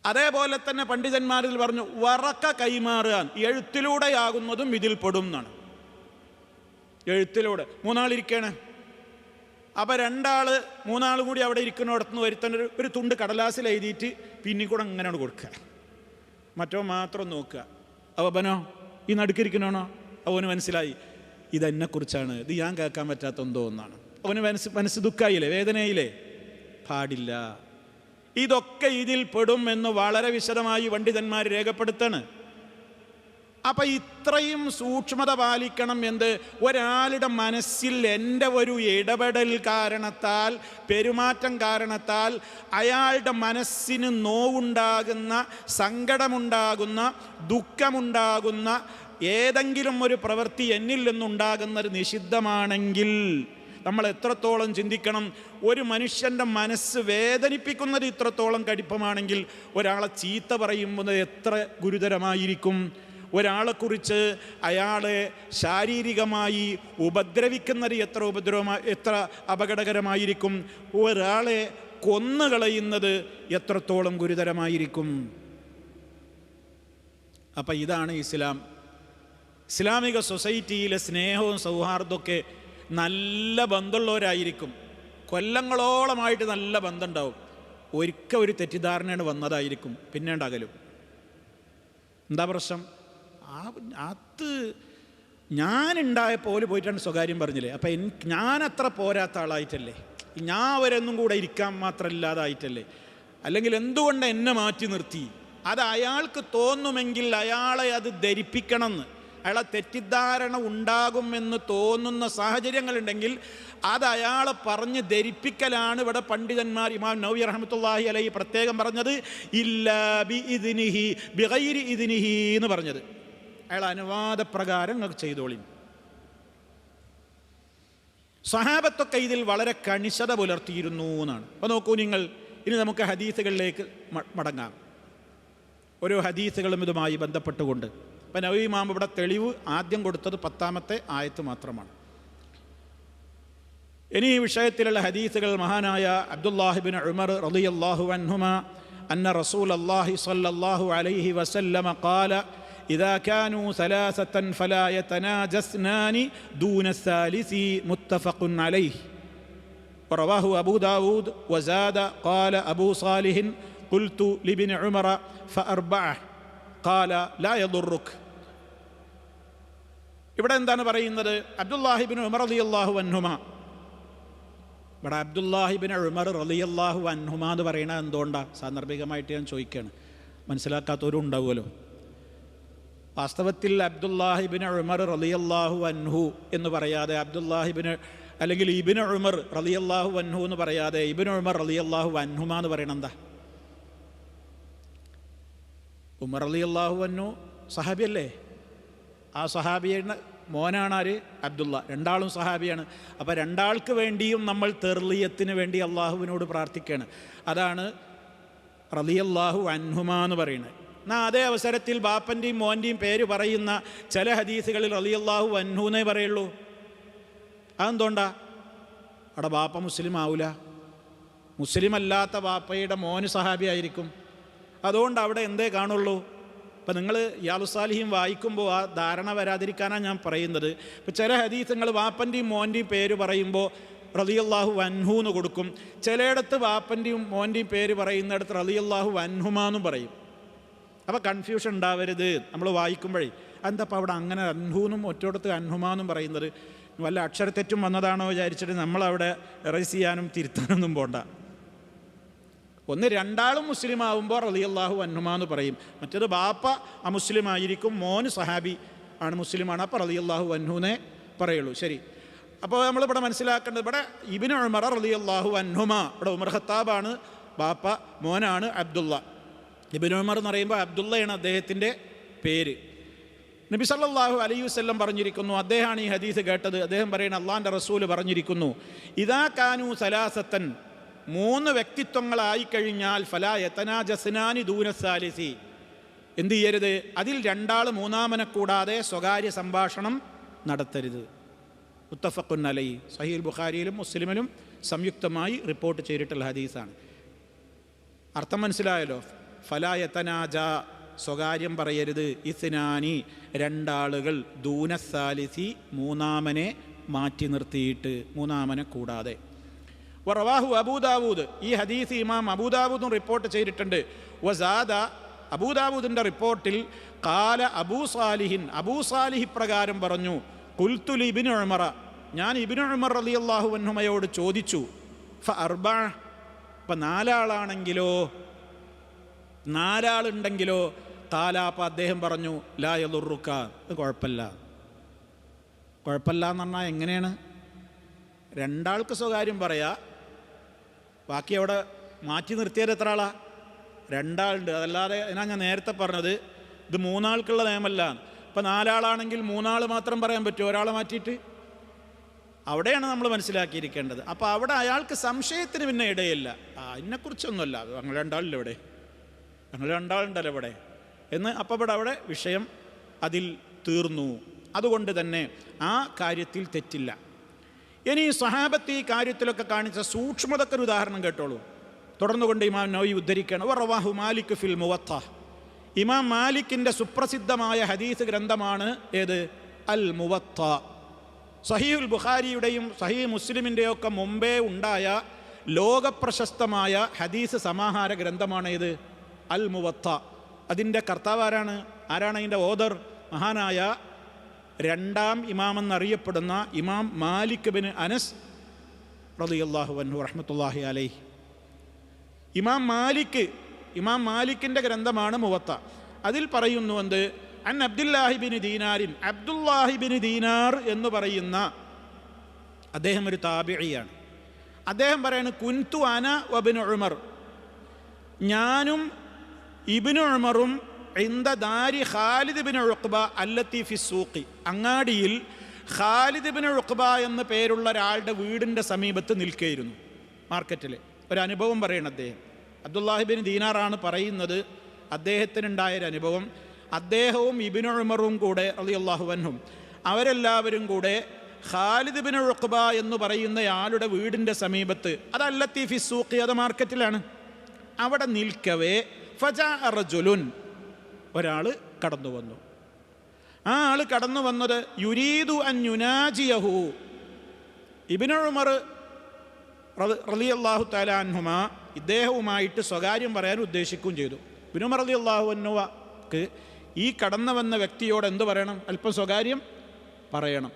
അതേപോലെ തന്നെ പണ്ഡിതന്മാരിൽ പറഞ്ഞു, വറക്ക കൈമാറുക, എഴുത്തിലൂടെയാകുന്നതും ഇതിൽ പെടും എന്നാണ്. എഴുത്തിലൂടെ 3 ആളിരിക്കുകയാണ്, അപ്പോൾ 2 ആൾ കൂടി അവിടെ ഇരിക്കുന്നിടത്തുനിന്ന് ഒരുത്തൻ ഒരു തുണ്ട് കടലാസിൽ എഴുതിയിട്ട് പിന്നെ കൂടെ അങ്ങനെ കൊടുക്കുക, മറ്റോ മാത്രം നോക്കുക. അവനോ ഈ നടുക്കിരിക്കണോ? അവന് മനസ്സിലായി ഇതെന്നെക്കുറിച്ചാണ്, ഇത് ഞാൻ കേൾക്കാൻ പറ്റാത്ത എന്തോ ഒന്നാണ്. അവന് മനസ്സ് ദുഃഖമായില്ലേ, വേദനയില്ലേ? പാടില്ല. ഇതൊക്കെ ഇതിൽ പെടും എന്ന് വളരെ വിശദമായി പണ്ഡിതന്മാർ രേഖപ്പെടുത്താണ്. അപ്പം ഇത്രയും സൂക്ഷ്മത പാലിക്കണം. എന്ത്? ഒരാളുടെ മനസ്സിൽ എൻ്റെ ഒരു ഇടപെടൽ കാരണത്താൽ, പെരുമാറ്റം കാരണത്താൽ അയാളുടെ മനസ്സിന് നോവുണ്ടാകുന്ന, സങ്കടമുണ്ടാകുന്ന, ദുഃഖമുണ്ടാകുന്ന ഏതെങ്കിലും ഒരു പ്രവൃത്തി എന്നിൽ നിന്നുണ്ടാകുന്നത് നിഷിദ്ധമാണെങ്കിൽ നമ്മൾ എത്രത്തോളം ചിന്തിക്കണം. ഒരു മനുഷ്യൻ്റെ മനസ്സ് വേദനിപ്പിക്കുന്നത് ഇത്രത്തോളം കടുപ്പമാണെങ്കിൽ ഒരാളെ ചീത്ത പറയുന്നത് എത്ര ഗുരുതരമായിരിക്കും? ഒരാളെക്കുറിച്ച് അയാളെ ശാരീരികമായി ഉപദ്രവിക്കുന്നത് എത്ര അപകടകരമായിരിക്കും? ഒരാളെ കൊന്നുകളയുന്നത് എത്രത്തോളം ഗുരുതരമായിരിക്കും? അപ്പം ഇതാണ് ഇസ്ലാമിക സൊസൈറ്റിയിലെ സ്നേഹവും സൗഹാർദ്ദമൊക്കെ നല്ല ബന്ധമുള്ളവരായിരിക്കും. കൊല്ലങ്ങളോളമായിട്ട് നല്ല ബന്ധമുണ്ടാവും. ഒരിക്കൽ ഒരു തെറ്റിദ്ധാരണയാണ് വന്നതായിരിക്കും, പിന്നെ ഉണ്ടാകലും. എന്താ പ്രശ്നം? അത് ഞാനുണ്ടായപ്പോൾ പോയിട്ടാണ് സ്വകാര്യം പറഞ്ഞില്ലേ. അപ്പം ഞാനത്ര പോരാത്ത ആളായിട്ടല്ലേ, ഞാൻ അവരൊന്നും കൂടെ ഇരിക്കാൻ മാത്രമില്ലാതായിട്ടല്ലേ, അല്ലെങ്കിൽ എന്തുകൊണ്ട് എന്നെ മാറ്റി നിർത്തി? അത് അയാൾക്ക് തോന്നുമെങ്കിൽ അയാളെ അത് ധരിപ്പിക്കണമെന്ന്, അയാളെ തെറ്റിദ്ധാരണ ഉണ്ടാകുമെന്ന് തോന്നുന്ന സാഹചര്യങ്ങളുണ്ടെങ്കിൽ അത് അയാളെ പറഞ്ഞ് ധരിപ്പിക്കലാണ് ഇവിടെ പണ്ഡിതന്മാർ ഇമാം നവവി റഹ്മത്തുള്ളാഹി അലൈഹി പ്രത്യേകം പറഞ്ഞത് ഇല്ലാ ബി ഇദ്നിഹി ബിഗൈരി ഇദ്നിഹി എന്ന് പറഞ്ഞത്. അയാൾ അനുവാദപ്രകാരം നിങ്ങൾക്ക് ചെയ്തോളി. സ്വഹാബത്തൊക്കെ ഇതിൽ വളരെ കണിശത പുലർത്തിയിരുന്നു എന്നാണ്. അപ്പോൾ നോക്കൂ നിങ്ങൾ, ഇനി നമുക്ക് ഹദീസുകളിലേക്ക് മടങ്ങാം. ഓരോ ഹദീസുകളും ഇതുമായി ബന്ധപ്പെട്ടുകൊണ്ട്. അപ്പം നവവി ഇമാം ഇവിടെ തെളിവ് ആദ്യം കൊടുത്തത് 10-ാമത്തെ ആയത്ത് മാത്രമാണ്. ഇനി ഈ വിഷയത്തിലുള്ള ഹദീസുകൾ മഹാനായ അബ്ദുല്ലാഹിബിൻ ഉമർ റളിയല്ലാഹു അൻഹുമാ അന്ന റസൂലല്ലാഹി സ്വല്ലല്ലാഹു അലൈഹി വസല്ലമ ഖാല ഇദാ കാനൂ സലാസതൻ ഫലാ യതനാജസ്നാനി ദൂന സാലിസി മുത്തഫഖുൻ അലൈഹി വറവാഹു അബൂ ദാവൂദ് വസാദ ഖാല അബൂ സാലിഹിൻ ഖുൽതു ലിബ്നി ഉമർ ഫഅർബഅ ഖാല ലാ യദുറുക്. ഇവിടെ എന്താണ് പറയുന്നത്? അബ്ദുല്ലാഹിബ്നു ഉമർ റളിയല്ലാഹു അൻഹുമാ, ഇവിടെ അബ്ദുല്ലാഹിബ്നു ഉമർ റളിയല്ലാഹു അൻഹുമാ എന്ന് പറയുന്നത് എന്തുകൊണ്ടാണ്? സാന്ദർഭികമായിട്ട് ഞാൻ ചോദിക്കുകയാണ്, മനസ്സിലാക്കാത്തവരും ഉണ്ടാവുമല്ലോ. വാസ്തവത്തിൽ അബ്ദുല്ലാഹിബ്നു ഉമർ റളിയല്ലാഹു അൻഹു എന്ന് പറയാതെ അബ്ദുല്ലാഹിബ്നു അല്ലെങ്കിൽ ഇബ്നു ഉമർ റളിയല്ലാഹു അൻഹു എന്ന് പറയാതെ ഇബ്നു ഉമർ റളിയല്ലാഹു അൻഹുമാ എന്ന് പറയണം എന്താ? ഉമർ റളിയല്ലാഹു അൻഹു സഹാബിയല്ലേ? ആ സഹാബിയുടെ മോനാണ് ആര്? അബ്ദുള്ള. രണ്ടാളും സഹാബിയാണ്. അപ്പോൾ രണ്ടാൾക്ക് വേണ്ടിയും നമ്മൾ തെർലിയത്തിന് വേണ്ടി അള്ളാഹുവിനോട് പ്രാർത്ഥിക്കുകയാണ്. അതാണ് റളിയല്ലാഹു അൻഹുമാ എന്ന് പറയുന്നത്. എന്നാൽ അതേ അവസരത്തിൽ ബാപ്പൻ്റെയും മോൻ്റെയും പേര് പറയുന്ന ചില ഹദീസുകളിൽ റളിയല്ലാഹു അൻഹു എന്നേ പറയുള്ളൂ. അതെന്തുകൊണ്ടാ? അവിടെ ബാപ്പ മുസ്ലിം ആവില്ല, മുസ്ലിം അല്ലാത്ത ബാപ്പയുടെ മോന് സഹാബി ആയിരിക്കും. അതുകൊണ്ട് അവിടെ എന്തേ കാണുള്ളൂ? ഇപ്പം നിങ്ങൾ യാലുസാലിഹീൻ വായിക്കുമ്പോൾ ആ ധാരണ വരാതിരിക്കാനാണ് ഞാൻ പറയുന്നത്. ഇപ്പം ചില ഹദീസുകൾ ബാപ്പൻ്റെയും മോൻ്റെയും പേര് പറയുമ്പോൾ റളിയല്ലാഹു അൻഹു എന്ന് കൊടുക്കും, ചിലയിടത്ത് ബാപ്പൻ്റെയും മോൻ്റെയും പേര് പറയുന്നിടത്ത് റളിയല്ലാഹു അൻഹുമാ എന്നും പറയും. അപ്പോൾ കൺഫ്യൂഷൻ ഉണ്ടാവരുത് നമ്മൾ വായിക്കുമ്പോഴേ. എന്താ അപ്പം അവിടെ അങ്ങനെ അൻഹൂന്നും ഒറ്റയിടത്ത് അൻഹുമാന്നും പറയുന്നത്? വല്ല അക്ഷരത്തെറ്റും വന്നതാണോ വിചാരിച്ചിട്ട് നമ്മളവിടെ എറേസ് ചെയ്യാനും തിരുത്താനൊന്നും പോണ്ട. ഒന്ന്, രണ്ടാളും മുസ്ലിം ആവുമ്പോൾ റളിയല്ലാഹു അൻഹുമാ എന്ന് പറയും. മറ്റേത് ബാപ്പ അമുസ്ലിം ആയിരിക്കും, മോന് സഹാബി ആണ്, മുസ്ലിമാണ്, അപ്പോൾ റളിയല്ലാഹു അൻഹുവിനെ പറയുള്ളൂ. ശരി. അപ്പോൾ നമ്മളിവിടെ മനസ്സിലാക്കേണ്ടത്, ഇവിടെ ഇബ്നു ഉമർ റളിയല്ലാഹു അൻഹുമാ, ഇവിടെ ഉമർ ഖത്താബാണ് ബാപ്പ, മോനാണ് അബ്ദുള്ള. ഇബ്നു ഉമർ എന്ന് പറയുമ്പോൾ അബ്ദുള്ളയാണ് അദ്ദേഹത്തിൻ്റെ പേര്. നബി സല്ലല്ലാഹു അലൈഹി വസല്ലം പറഞ്ഞിരിക്കുന്നു, അദ്ദേഹമാണ് ഈ ഹദീസ് കേട്ടത്, അദ്ദേഹം പറയുന്നത് അള്ളാഹിൻ്റെ റസൂൽ പറഞ്ഞിരിക്കുന്നു, ഇദാ കാനൂ സലാസത്തൻ, 3 വ്യക്തിത്വങ്ങളായിക്കഴിഞ്ഞാൽ ഫലാ യതനാജസ്നാനി ദൂന സാലിസി, എന്ത് ചെയ്യരുത്? അതിൽ 2 മൂന്നാമനെ കൂടാതെ സ്വകാര്യ സംഭാഷണം നടത്തരുത്. മുത്തഫഖുൻ അലൈഹി, സഹീഹുൽ ബുഖാരിയിലും മുസ്ലിമിലും സംയുക്തമായി റിപ്പോർട്ട് ചെയ്തിട്ടുള്ള ഹദീസാണ്. അർത്ഥം മനസ്സിലായല്ലോ? ഫലാ യതനാജ, സ്വകാര്യം പറയരുത്, ഇസ്നാനി, 2 ആളുകൾ, ദൂന സാലിസി, മൂന്നാമനെ മാറ്റി നിർത്തിയിട്ട്, മൂന്നാമനെ കൂടാതെ. വറവാഹു അബൂ ദാവൂദ്, ഈ ഹദീസ് ഇമാം അബൂ ദാവൂദും റിപ്പോർട്ട് ചെയ്തിട്ടുണ്ട്. വസാദ, അബൂ ദാവൂദിൻ്റെ റിപ്പോർട്ടിൽ ഖാല അബൂ സാലിഹിൻ, അബൂ സാലിഹ് പ്രകാരം പറഞ്ഞു, ഖുൽതു ലിബ്നു ഉമർ, ഞാൻ ഇബ്നു ഉമർ റളിയല്ലാഹു അൻഹുമയോട് ചോദിച്ചു, ഫഅർബഅ, അപ്പം 4 ആളാണെങ്കിലോ, 4 ആളുണ്ടെങ്കിലോ, താലാപ്പ അദ്ദേഹം പറഞ്ഞു, ലാ യദുറുക, അത് കുഴപ്പമില്ല. കുഴപ്പമില്ല എന്ന് പറഞ്ഞാൽ എങ്ങനെയാണ്? 2 ആൾക്ക് സ്വകാര്യം പറയാ, ബാക്കി അവിടെ മാറ്റി നിർത്തിയത് എത്ര ആളാ? 2 ആളുണ്ട്. അതല്ലാതെ ഞാൻ നേരത്തെ പറഞ്ഞത് ഇത് 3 ആൾക്കുള്ള നിയമമല്ല. ഇപ്പം 4 ആളാണെങ്കിൽ 3 ആൾ മാത്രം പറയാൻ പറ്റുമോ ഒരാളെ മാറ്റിയിട്ട്? അവിടെയാണ് നമ്മൾ മനസ്സിലാക്കിയിരിക്കേണ്ടത്. അപ്പോൾ അവിടെ അയാൾക്ക് സംശയത്തിന് പിന്നെ ഇടയില്ല. അതിനെക്കുറിച്ചൊന്നുമല്ല, ഞങ്ങൾ 2 ആളില്ല ഇവിടെ, ഞങ്ങൾ 2 ആളുണ്ടല്ലോ ഇവിടെ എന്ന്. അപ്പോൾ ഇവിടെ അവിടെ വിഷയം അതിൽ തീർന്നു. അതുകൊണ്ട് തന്നെ ആ കാര്യത്തിൽ തെറ്റില്ല. ഇനി സഹാബത്ത് ഈ കാര്യത്തിലൊക്കെ കാണിച്ച സൂക്ഷ്മതക്കൊരു ഉദാഹരണം കേട്ടോളൂ. തുടർന്നുകൊണ്ട് ഇമാം നവവി ഉദ്ധരിക്കുകയാണ്, വറവാഹു മാലിക് ഫിൽ മുവത്ത, ഇമാം മാലിക്കിൻ്റെ സുപ്രസിദ്ധമായ ഹദീസ് ഗ്രന്ഥമാണ് ഏത്? അൽ മുവത്ത. സഹീഹുൽ ബുഖാരിയുടെയും സഹീഹ് മുസ്ലിമിൻ്റെയും ഒക്കെ മുമ്പേ ഉണ്ടായ ലോകപ്രശസ്തമായ ഹദീസ് സമാഹാര ഗ്രന്ഥമാണ് ഇത് അൽ മുവത്ത. അതിൻ്റെ കർത്താവ് ആരാണ്? അതിൻ്റെ ഓദർ? മഹാനായ രണ്ടാം ഇമാമെന്നറിയപ്പെടുന്ന ഇമാം മാലിക് ബിൻ അനസ് റളിയല്ലാഹു അൻഹു റഹ്മത്തുള്ളാഹി അലൈഹി. ഇമാം മാലിക്കിൻ്റെ ഗ്രന്ഥമാണ് മുവത്ത. അതിൽ പറയുന്നു എന്ത്? അൻ അബ്ദുല്ലാഹിബിൻ ദീനാരിൻ, അബ്ദുല്ലാഹിബിൻ ദീനാർ എന്ന് പറയുന്ന അദ്ദേഹം ഒരു താബിഇയാണ്. അദ്ദേഹം പറയാണ്, കുൻതു അന വബ്നു ഉമർ, ഞാനും ഇബ്നു ഉമറും ഇന്ദ ദാരി ഖാലിദ് ബിൻ ഉഖ്ബ അല്ലത്തി ഫി സൂഖി, അങ്ങാടിയിൽ ഖാലിദ് ബിൻ ഉഖ്ബ എന്ന പേരുള്ള ഒരാളുടെ വീടിൻ്റെ സമീപത്ത് നിൽക്കുകയായിരുന്നു. മാർക്കറ്റിൽ ഒരു അനുഭവം പറയണം അദ്ദേഹം. അബ്ദുല്ലാഹിബിൻ ദീനാറാണ് പറയുന്നത് അദ്ദേഹത്തിനുണ്ടായൊരനുഭവം. അദ്ദേഹവും ഇബ്നു ഉമറും കൂടെ റളിയല്ലാഹു അൻഹും അവരെല്ലാവരും കൂടെ ഖാലിദ് ബിൻ ഉഖ്ബ എന്ന് പറയുന്ന ആളുടെ വീടിൻ്റെ സമീപത്ത്, അത് അല്ലത്തി ഫി സൂഖി, അത് മാർക്കറ്റിലാണ്, അവിടെ നിൽക്കവേ ഫജാഅ റജുലുൻ, ഒരാൾ കടന്നു വന്നു. ആ ആൾ കടന്നു വന്നത് യുരീദു അൻ യുനാജിയഹു, ഇബ്നു ഉമർ റളിയല്ലാഹു തആല അൻഹുമാ ഇദ്ദേഹവുമായിട്ട് സ്വകാര്യം പറയാൻ ഉദ്ദേശിക്കുകയും ചെയ്തു. ഇബ്നു ഉമർ റളിയല്ലാഹു അൻഹുക്ക് ഈ കടന്നു വന്ന വ്യക്തിയോട് എന്ത് പറയണം? അല്പം സ്വകാര്യം പറയണം.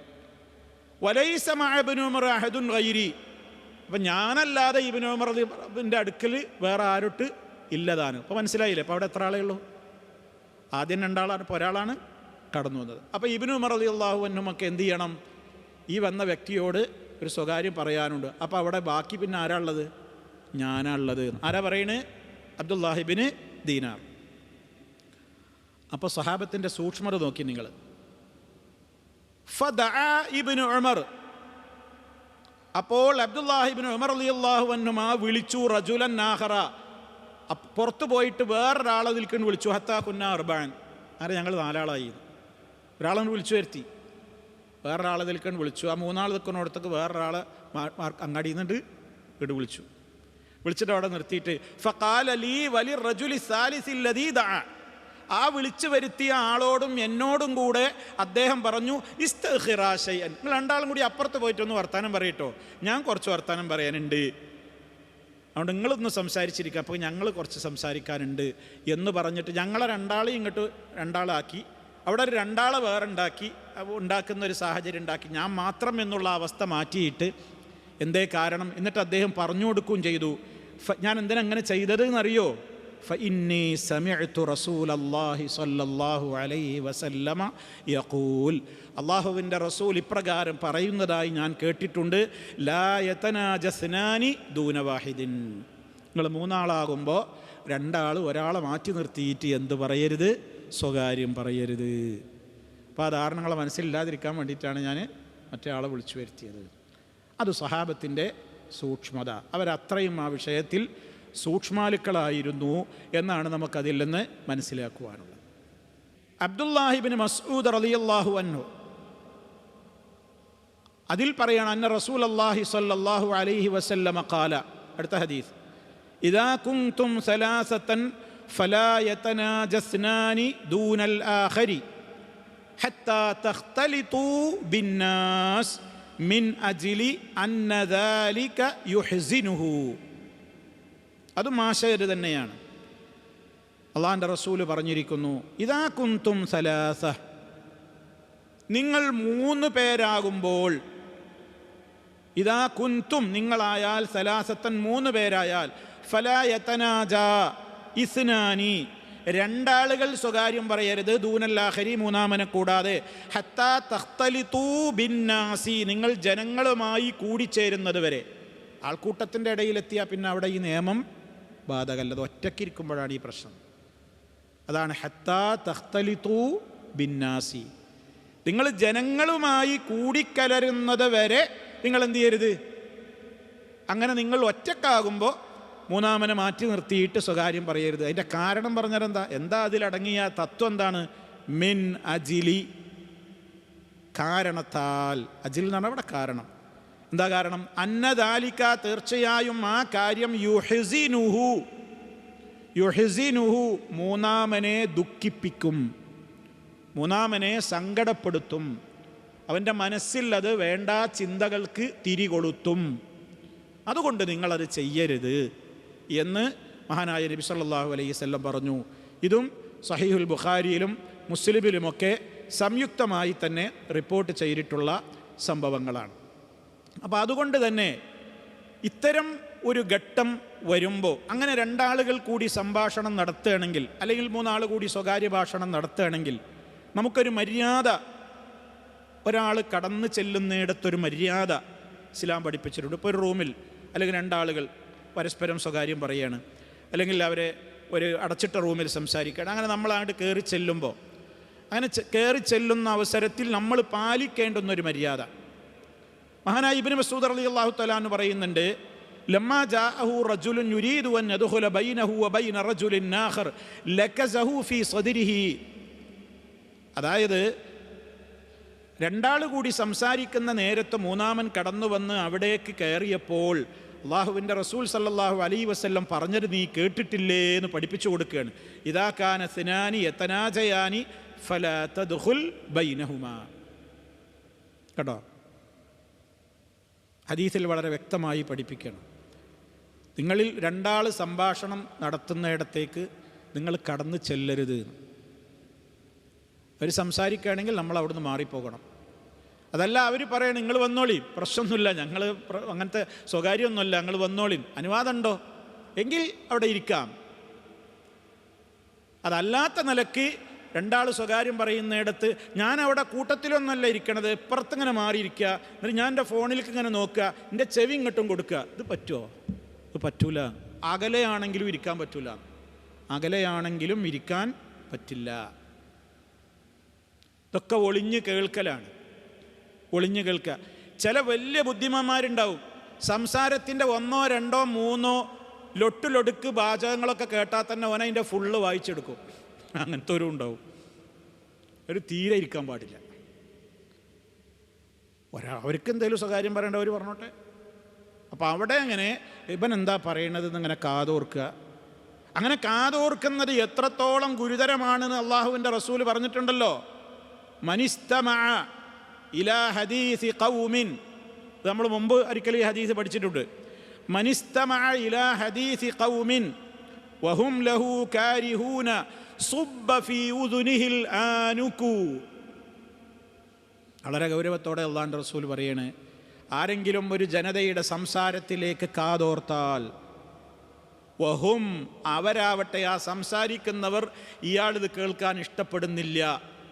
വലൈസ മഅ ഇബ്നു ഉമർ അഹദുൻ ഗൈരി, അപ്പം ഞാനല്ലാതെ ഇബ്നു ഉമറിൻ്റെ അടുക്കൽ വേറെ ആരോട്ട് ഇല്ലതാണ്. അപ്പോൾ മനസ്സിലായില്ലേ? അപ്പോൾ അവിടെ എത്ര ആളേ ഉള്ളൂ? ആദ്യം രണ്ടാളാണ്, ഇപ്പോൾ ഒരാളാണ് കടന്നു വന്നത്. അപ്പോൾ ഇബ്നു ഉമർ റളിയല്ലാഹു അൻഹുമൊക്കെ എന്ത് ചെയ്യണം? ഈ വന്ന വ്യക്തിയോട് ഒരു സ്വകാര്യം പറയാനുണ്ട്. അപ്പോൾ അവിടെ ബാക്കി പിന്നെ ആരാ ഉള്ളത്? ഞാനാണുള്ളത്. ആരാ പറയണേ? അബ്ദുല്ലാഹിബിന് ദീനാർ. അപ്പോൾ സഹാബത്തിൻ്റെ സൂക്ഷ്മത നോക്കി നിങ്ങൾ. ഫദഅ ഇബ്നു ഉമർ, അപ്പോൾ അബ്ദുല്ലാഹിബിൻ ഉമർ റളിയല്ലാഹു അൻഹുമാ വിളിച്ചു റജുലൻ ആഖറ, പുറത്തു പോയിട്ട് വേറൊരാളെ നിൽക്കുന്നു വിളിച്ചു. ഹത്താ കുന്ന അർബഅൻ, ആരെ ഞങ്ങൾ 4 ആളായി. ഒരാളെ വിളിച്ചു വരുത്തി, വേറൊരാളെ നിൽക്കുന്നു വിളിച്ചു. ആ 3 ആൾ നിൽക്കുന്നിടത്തേക്ക് വേറൊരാളെ അങ്ങാടിയിൽ നിന്നിട്ട് ഇങ്ങോട്ട് വിളിച്ചിട്ട് അവിടെ നിർത്തിയിട്ട് ഫഖാല ലീ വലിർ റജുലി സാലിസിൽ ലദീ ദഅ, ആ വിളിച്ചു വരുത്തിയ ആളോടും എന്നോടും കൂടെ അദ്ദേഹം പറഞ്ഞു, ഇസ്തഖിറാ ശൈഅൻ, നിങ്ങൾ 2 ആളും കൂടി അപ്പുറത്ത് പോയിട്ടൊന്ന് വർത്താനം പറയട്ടോ, ഞാൻ കുറച്ച് വർത്താനം പറയാനുണ്ട്, അതുകൊണ്ട് നിങ്ങളൊന്ന് സംസാരിച്ചിരിക്കുക, അപ്പോൾ ഞങ്ങൾ കുറച്ച് സംസാരിക്കാനുണ്ട് എന്ന് പറഞ്ഞിട്ട് ഞങ്ങളെ 2 ആളെയും ഇങ്ങോട്ട് 2 ആളാക്കി. അവിടെ ഒരു 2 ആളെ വേറെ ഉണ്ടാക്കുന്ന ഒരു സാഹചര്യം ഉണ്ടാക്കി. ഞാൻ മാത്രം എന്നുള്ള അവസ്ഥ മാറ്റിയിട്ട് എന്തേ കാരണം? എന്നിട്ട് അദ്ദേഹം പറഞ്ഞു കൊടുക്കുകയും ചെയ്തു. ഞാൻ എന്തിനങ്ങനെ ചെയ്തത് എന്നറിയോ? فإني سمعت رسول الله صلى الله عليه وسلم يقول, അള്ളാഹുവിൻ്റെ റസൂൽ ഇപ്രകാരം പറയുന്നതായി ഞാൻ കേട്ടിട്ടുണ്ട്. ലാ യതനാജസ്നാനി ദൂന വാഹിദിൻ, നിങ്ങൾ 3 ആളാകുമ്പോൾ 2 ആൾ ഒരാളെ മാറ്റി നിർത്തിയിട്ട് എന്ത് പറയരുത്? സ്വകാര്യം പറയരുത്. അപ്പോൾ ആ ധാരണങ്ങളെ മനസ്സിലില്ലാതിരിക്കാൻ വേണ്ടിയിട്ടാണ് ഞാൻ മറ്റേ ആളെ വിളിച്ചു വരുത്തിയത്. അത് സഹാബത്തിൻ്റെ സൂക്ഷ്മത. അവരത്രയും ആ വിഷയത്തിൽ സൂക്ഷ്മാലുക്കളായിരുന്നു എന്നാണ് നമുക്കതിൽ നിന്ന് മനസ്സിലാക്കുവാനുള്ളത്. അബ്ദുല്ലാഹിബിൻ മസ്ഊദ് റളിയല്ലാഹു അൻഹു അതിൽ പറയാണ്, അന്ന റസൂലല്ലാഹി സ്വല്ലല്ലാഹു അലൈഹി വസല്ലമ ഖാല, അടുത്ത ഹദീസ്, ഇദാ കുൻതും സലാസതൻ ഫലാ യതനാജസ്നാനി ദൂനൽ ആഖരി ഹത്താ തഖ്തലിതു ബിന്നാസ് മിൻ അജ്ലി അന്ന ദാലിക യുഹ്സിനുഹു. അത് മാശയര് തന്നെയാണ്. അള്ളാഹിൻ്റെ റസൂല് പറഞ്ഞിരിക്കുന്നു, ഇദാ കുൻതും സലാസ, നിങ്ങൾ 3 പേരാകുമ്പോൾ, ഇദാ കുൻതും നിങ്ങളായാൽ, സലാസത്തൻ 3 പേരായാൽ, ഫലാ യതനാജാ ഇസ്നാനി 2 ആളുകൾ സ്വകാര്യം പറയരുത്, ദൂനല്ലാഹരി 3-മനെ കൂടാതെ, ഹത്താ തഖ്തലിതു ബിന്നാസി നിങ്ങൾ ജനങ്ങളുമായി കൂടിച്ചേരുന്നത് വരെ. ആൾക്കൂട്ടത്തിൻ്റെ ഇടയിലെത്തിയാൽ പിന്നെ അവിടെ ഈ നിയമം ബാധകല്ലത്, ഒറ്റയ്ക്കിരിക്കുമ്പോഴാണ് ഈ പ്രശ്നം. അതാണ് ഹത്താ തഖ്തലിതു ബിന്നാസി, നിങ്ങൾ ജനങ്ങളുമായി കൂടിക്കലരുന്നത് വരെ നിങ്ങൾ എന്ത് ചെയ്യരുത്? അങ്ങനെ നിങ്ങൾ ഒറ്റക്കാകുമ്പോൾ 3-മനെ മാറ്റി നിർത്തിയിട്ട് സ്വകാര്യം പറയരുത്. അതിൻ്റെ കാരണം പറഞ്ഞാൽ എന്താ അതിലടങ്ങിയ തത്വം എന്താണ്? മിൻ അജിലി, കാരണത്താൽ. അജിൽ എന്നാണ് അവിടെ കാരണം. എന്താ കാരണം? അന്നദാലിക തീർച്ചയായും ആ കാര്യം, യുഹ്സിനുഹു 3-മനെ ദുഃഖിപ്പിക്കും, 3-മനെ സങ്കടപ്പെടുത്തും, അവൻ്റെ മനസ്സിൽ അത് വേണ്ട ചിന്തകൾക്ക് തിരികൊളുത്തും. അതുകൊണ്ട് നിങ്ങളത് ചെയ്യരുത് എന്ന് മഹാനായ നബി സല്ലല്ലാഹു അലൈഹി വസല്ലം പറഞ്ഞു. ഇതും സഹീഹുൽ ബുഖാരിയിലും മുസ്ലിമിലുമൊക്കെ സംയുക്തമായി തന്നെ റിപ്പോർട്ട് ചെയ്തിട്ടുള്ള സംഭവങ്ങളാണ്. അപ്പോൾ അതുകൊണ്ട് തന്നെ ഇത്തരം ഒരു ഘട്ടം വരുമ്പോൾ അങ്ങനെ രണ്ടാളുകൾ കൂടി സംഭാഷണം നടത്തുകയാണെങ്കിൽ, അല്ലെങ്കിൽ മൂന്നാൾ കൂടി സ്വകാര്യ ഭാഷണം നടത്തുകയാണെങ്കിൽ, നമുക്കൊരു മര്യാദ, ഒരാൾ കടന്നു ചെല്ലുന്നിടത്തൊരു മര്യാദ ഇസ്ലാം പഠിപ്പിച്ചിട്ടുണ്ട്. ഇപ്പോൾ ഒരു റൂമിൽ അല്ലെങ്കിൽ രണ്ടാളുകൾ പരസ്പരം സ്വകാര്യം പറയുകയാണ്, അല്ലെങ്കിൽ അവരെ ഒരു അടച്ചിട്ട റൂമിൽ സംസാരിക്കുകയാണ്. അങ്ങനെ നമ്മളങ്ങോട്ട് കയറി ചെല്ലുമ്പോൾ, അങ്ങനെ കയറി ചെല്ലുന്ന അവസരത്തിൽ നമ്മൾ പാലിക്കേണ്ടുന്നൊരു മര്യാദ. മഹാനായ ഇബ്നു മസ്ഊദ് റളിയല്ലാഹു തആല അൻഹു പറയുന്നുണ്ട്, ലമ്മാ ജാഅഹു റജുലുൻ യുരീദു അൻ യദ്ഖുല ബൈനഹു വബൈന റജുലിൻ ആഖർ ലകസഹു ഫീ സദ്രിഹി. അതായത് രണ്ടാൾ കൂടി സംസാരിക്കുന്ന നേരത്ത് മൂന്നാമൻ കടന്നു വന്ന് അവിടേക്ക് കയറിയപ്പോൾ അള്ളാഹുവിൻ്റെ റസൂൽ സല്ലല്ലാഹു അലൈഹി വസല്ലം പറഞ്ഞത് നീ കേട്ടിട്ടില്ലേ എന്ന് പഠിപ്പിച്ചു കൊടുക്കുകയാണ്. ഇദാ കാന സിനാനി യതനാജയാനി ഫലാ തദ്ഖുൽ ബൈനഹുമാ. കേട്ടോ, ഹദീസിൽ വളരെ വ്യക്തമായി പഠിപ്പിക്കണം. നിങ്ങളിൽ രണ്ടാൾ സംഭാഷണം നടത്തുന്നിടത്തേക്ക് നിങ്ങൾ കടന്നു ചെല്ലരുത്. അവർ സംസാരിക്കുകയാണെങ്കിൽ നമ്മൾ അവിടുന്ന് മാറിപ്പോകണം. അതല്ല അവർ പറയണം നിങ്ങൾ വന്നോളി, പ്രശ്നമൊന്നുമില്ല, ഞങ്ങൾ അങ്ങനത്തെ സ്വകാര്യമൊന്നുമില്ല, ഞങ്ങൾ വന്നോളി, അനുവാദമുണ്ടോ എങ്കിൽ അവിടെ ഇരിക്കാം. അതല്ലാത്ത നിലയ്ക്ക് രണ്ടാൾ സ്വകാര്യം പറയുന്നിടത്ത് ഞാൻ അവിടെ കൂട്ടത്തിലൊന്നല്ല ഇരിക്കണത്, ഇപ്പുറത്തിങ്ങനെ മാറിയിരിക്കുക, എന്നിട്ട് ഞാൻ എൻ്റെ ഫോണിലേക്ക് ഇങ്ങനെ നോക്കുക, എൻ്റെ ചെവി ഇങ്ങോട്ടും കൊടുക്കുക, ഇത് പറ്റുമോ? ഇത് പറ്റൂല. അകലെയാണെങ്കിലും ഇരിക്കാൻ പറ്റൂല, അകലെയാണെങ്കിലും ഇരിക്കാൻ പറ്റില്ല. ഇതൊക്കെ ഒളിഞ്ഞ് കേൾക്കലാണ്, ഒളിഞ്ഞ് കേൾക്കുക. ചില വലിയ ബുദ്ധിമാന്മാരുണ്ടാവും, സംസാരത്തിൻ്റെ 1, 2, 3 ലൊട്ടിലൊടുക്ക് വാചകങ്ങളൊക്കെ കേട്ടാൽ തന്നെ ഓൻ അതിൻ്റെ ഫുള്ള് വായിച്ചെടുക്കും. അങ്ങനത്തെ ഒരു ഉണ്ടാവും. ഒരു തീരെ ഇരിക്കാൻ പാടില്ല. അവർക്ക് എന്തെങ്കിലും സ്വകാര്യം പറയേണ്ടവർ പറഞ്ഞോട്ടെ. അപ്പോൾ അവിടെ അങ്ങനെ ഇവൻ എന്താ പറയണത് എന്നിങ്ങനെ കാതോർക്കുക. അങ്ങനെ കാതോർക്കുന്നത് എത്രത്തോളം ഗുരുതരമാണെന്ന് അള്ളാഹുവിൻ്റെ റസൂൽ പറഞ്ഞിട്ടുണ്ടല്ലോ. മനിസ്തമഅ ഇലാ ഹദീസി ഖൗമിൻ, നമ്മൾ മുമ്പ് ഒരിക്കലും ഈ ഹദീസ് പഠിച്ചിട്ടുണ്ട്. മനിസ്തമഅ ഇലാ ഹദീസി ഖൗമിൻ വഹും ലഹു കാരിഹൂന സുബ്ബ ഫീ ഉദുനിഹിൽ ആനുകു. വളരെ ഗൗരവത്തോടെ അള്ളാഹുവിൻ്റെ റസൂൽ പറയാണ്, ആരെങ്കിലും ഒരു ജനതയുടെ സംസാരത്തിലേക്ക് കാതോർത്താൽ, വഹും അവരാവട്ടെ, ആ സംസാരിക്കുന്നവർ ഇയാളിത് കേൾക്കാൻ ഇഷ്ടപ്പെടുന്നില്ല,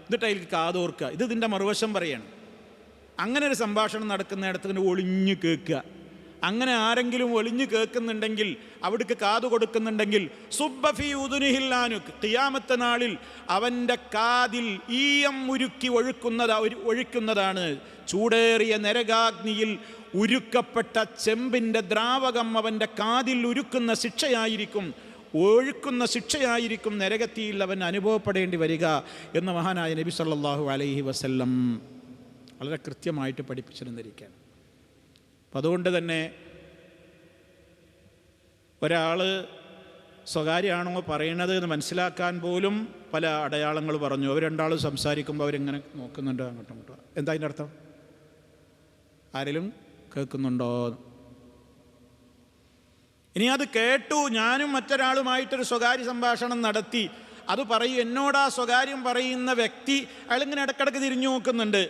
എന്നിട്ട് അതിൽ കാതോർക്കുക. ഇത് ഇതിൻ്റെ മറുവശം പറയാണ്. അങ്ങനെ ഒരു സംഭാഷണം നടക്കുന്നിടത്ത് ഇങ്ങനെ ഒളിഞ്ഞു കേൾക്കുക. അങ്ങനെ ആരെങ്കിലും ഒളിഞ്ഞു കേൾക്കുന്നുണ്ടെങ്കിൽ, അവിടേക്ക് കാതു കൊടുക്കുന്നുണ്ടെങ്കിൽ, സുബ്ബഫി ഉദുനിഹില്ലാനുക്ക്, ഖിയാമത്ത് നാളിൽ അവൻ്റെ കാതിൽ ഈയം ഉരുക്കി ഒഴിക്കുന്നതാണ്. ചൂടേറിയ നരകാഗ്നിയിൽ ഉരുക്കപ്പെട്ട ചെമ്പിൻ്റെ ദ്രാവകം അവൻ്റെ കാതിൽ ഉരുക്കുന്ന ശിക്ഷയായിരിക്കും, ഒഴുക്കുന്ന ശിക്ഷയായിരിക്കും നരകത്തിയിൽ അവൻ അനുഭവപ്പെടേണ്ടി വരിക എന്ന് മഹാനായ നബി സല്ലല്ലാഹു അലൈഹി വസല്ലം വളരെ കൃത്യമായിട്ട് പഠിപ്പിച്ചിരുന്നിരിക്കുകയാണ്. അപ്പം അതുകൊണ്ട് തന്നെ ഒരാൾ സ്വകാര്യമാണോ പറയണത് എന്ന് മനസ്സിലാക്കാൻ പോലും പല അടയാളങ്ങൾ പറഞ്ഞു. അവർ രണ്ടാളും സംസാരിക്കുമ്പോൾ അവരിങ്ങനെ നോക്കുന്നുണ്ട് അങ്ങോട്ടും ഇങ്ങോട്ടും. എന്താ അതിൻ്റെ അർത്ഥം? ആരെങ്കിലും കേൾക്കുന്നുണ്ടോ? ഇനി അത് കേട്ടു, ഞാനും മറ്റൊരാളുമായിട്ടൊരു സ്വകാര്യ സംഭാഷണം നടത്തി, അത് പറയും, എന്നോടാ സ്വകാര്യം പറയുന്ന വ്യക്തി അയാളിങ്ങനെ ഇടക്കിടക്ക് തിരിഞ്ഞു നോക്കുന്നുണ്ട്.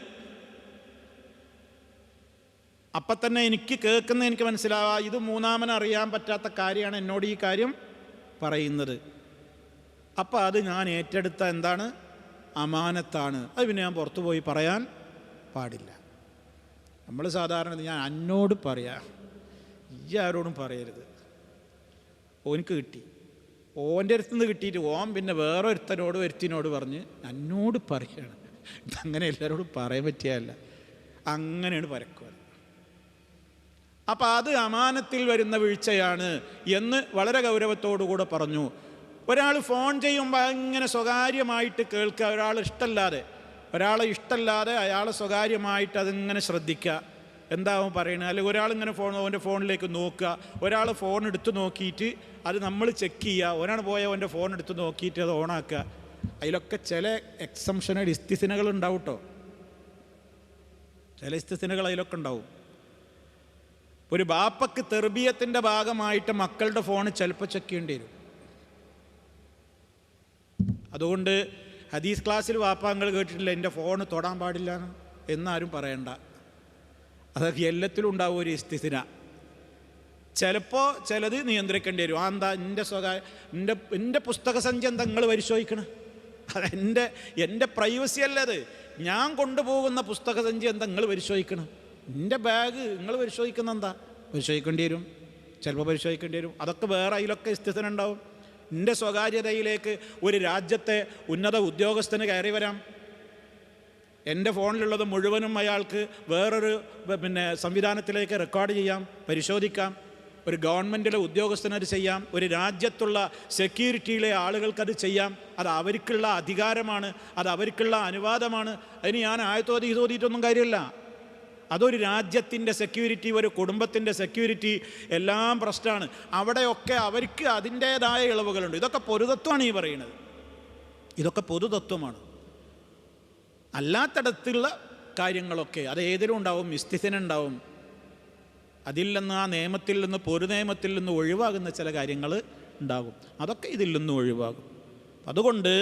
അപ്പം തന്നെ എനിക്ക് കേൾക്കുന്ന എനിക്ക് മനസ്സിലാവാം, ഇത് മൂന്നാമന് അറിയാൻ പറ്റാത്ത കാര്യമാണ് എന്നോട് ഈ കാര്യം പറയുന്നത്. അപ്പം അത് ഞാൻ ഏറ്റെടുത്ത എന്താണ്? അമാനത്താണ്. അത് പിന്നെ ഞാൻ പുറത്തു പോയി പറയാൻ പാടില്ല. നമ്മൾ സാധാരണ ഞാൻ എന്നോട് പറയാം, ഈ ആരോടും പറയരുത്. ഓനക്ക് കിട്ടി, ഓൻ്റെ അടുത്ത് നിന്ന് കിട്ടിയിട്ട് ഓൻ പിന്നെ വേറെ ഒരുത്തിനോട് പറഞ്ഞ് എന്നോട് പറയാണ്. ഇതങ്ങനെ എല്ലാവരോടും പറയാൻ പറ്റിയല്ല, അങ്ങനെയാണ് പരക്കുക. അപ്പം അത് അമാനത്തിൽ വരുന്ന വീഴ്ചയാണ് എന്ന് വളരെ ഗൗരവത്തോടുകൂടെ പറഞ്ഞു. ഒരാൾ ഫോൺ ചെയ്യുമ്പോൾ അങ്ങനെ സ്വകാര്യമായിട്ട് കേൾക്കുക, ഒരാളെ ഇഷ്ടമല്ലാതെ അയാളെ സ്വകാര്യമായിട്ട് അതിങ്ങനെ ശ്രദ്ധിക്കുക, എന്താവും പറയണത്. അല്ലെങ്കിൽ ഒരാളിങ്ങനെ ഓൻ്റെ ഫോണിലേക്ക് നോക്കുക, ഒരാൾ ഫോൺ എടുത്ത് നോക്കിയിട്ട് അത് നമ്മൾ ചെക്ക് ചെയ്യുക, ഒരാൾ പോയ ഓൻ്റെ ഫോൺ എടുത്ത് നോക്കിയിട്ട് അത് ഓണാക്കുക. അതിലൊക്കെ ചില എക്സംഷനുകൾ, ഇസ്തിസ്നകൾ ഉണ്ടാവും കേട്ടോ. ചില ഇസ്തിസ്നകൾ അതിലൊക്കെ ഉണ്ടാവും. ഒരു ബാപ്പക്ക് തെർബിയത്തിൻ്റെ ഭാഗമായിട്ട് മക്കളുടെ ഫോൺ ചിലപ്പോൾ ചെക്ക് ചെയ്യേണ്ടി വരും. അതുകൊണ്ട് ഹദീസ് ക്ലാസ്സിൽ വാപ്പാങ്ങൾ കേട്ടിട്ടില്ല എൻ്റെ ഫോൺ തൊടാൻ പാടില്ല എന്നാരും പറയണ്ട. അതൊക്കെ എല്ലാത്തിലും ഉണ്ടാവും ഒരു ഇസ്തിസ്ന. ചിലപ്പോൾ ചിലത് നിയന്ത്രിക്കേണ്ടി വരും. എന്താ എൻ്റെ പുസ്തക സഞ്ചി എന്താ നിങ്ങൾ പരിശോധിക്കണം? അത് എൻ്റെ പ്രൈവസി അല്ലത്. ഞാൻ കൊണ്ടുപോകുന്ന പുസ്തക സഞ്ചി എന്താ നിങ്ങൾ പരിശോധിക്കണം? എൻ്റെ ബാഗ് നിങ്ങൾ പരിശോധിക്കുന്ന എന്താ? പരിശോധിക്കേണ്ടി വരും, ചിലപ്പോൾ പരിശോധിക്കേണ്ടി വരും. അതൊക്കെ വേറെ അതിലൊക്കെ ഇസ്തിസ്ന ഉണ്ടാവും. എൻ്റെ സ്വകാര്യതയിലേക്ക് ഒരു രാജ്യത്തെ ഉന്നത ഉദ്യോഗസ്ഥന് കയറി വരാം. എൻ്റെ ഫോണിലുള്ളത് മുഴുവനും അയാൾക്ക് വേറൊരു സംവിധാനത്തിലേക്ക് റെക്കോർഡ് ചെയ്യാം, പരിശോധിക്കാം. ഒരു ഗവൺമെൻറ്റിലെ ഉദ്യോഗസ്ഥനത് ചെയ്യാം, ഒരു രാജ്യത്തുള്ള സെക്യൂരിറ്റിയിലെ ആളുകൾക്കത് ചെയ്യാം. അത് അവർക്കുള്ള അധികാരമാണ്, അത് അവർക്കുള്ള അനുവാദമാണ്. അതിന് ഞാൻ ആയത്തോതിയിട്ടൊന്നും കാര്യമില്ല. അതൊരു രാജ്യത്തിൻ്റെ സെക്യൂരിറ്റി, ഒരു കുടുംബത്തിൻ്റെ സെക്യൂരിറ്റി എല്ലാം പ്രശ്നമാണ്. അവിടെയൊക്കെ അവർക്ക് അതിൻ്റേതായ ഇളവുകളുണ്ട്. ഇതൊക്കെ പൊതുതത്വമാണ് ഈ പറയുന്നത്. ഇതൊക്കെ പൊതുതത്വമാണ്. അല്ലാത്തടത്തുള്ള കാര്യങ്ങളൊക്കെ അത് ഏതിലും ഉണ്ടാവും, ഇസ്തിസ്ന ഉണ്ടാവും. അതിൽ നിന്ന്, ആ നിയമത്തിൽ നിന്ന്, പൊതു നിയമത്തിൽ നിന്ന് ഒഴിവാകുന്ന ചില കാര്യങ്ങൾ ഉണ്ടാകും. അതൊക്കെ ഇതിൽ നിന്ന് ഒഴിവാകും. അതുകൊണ്ട്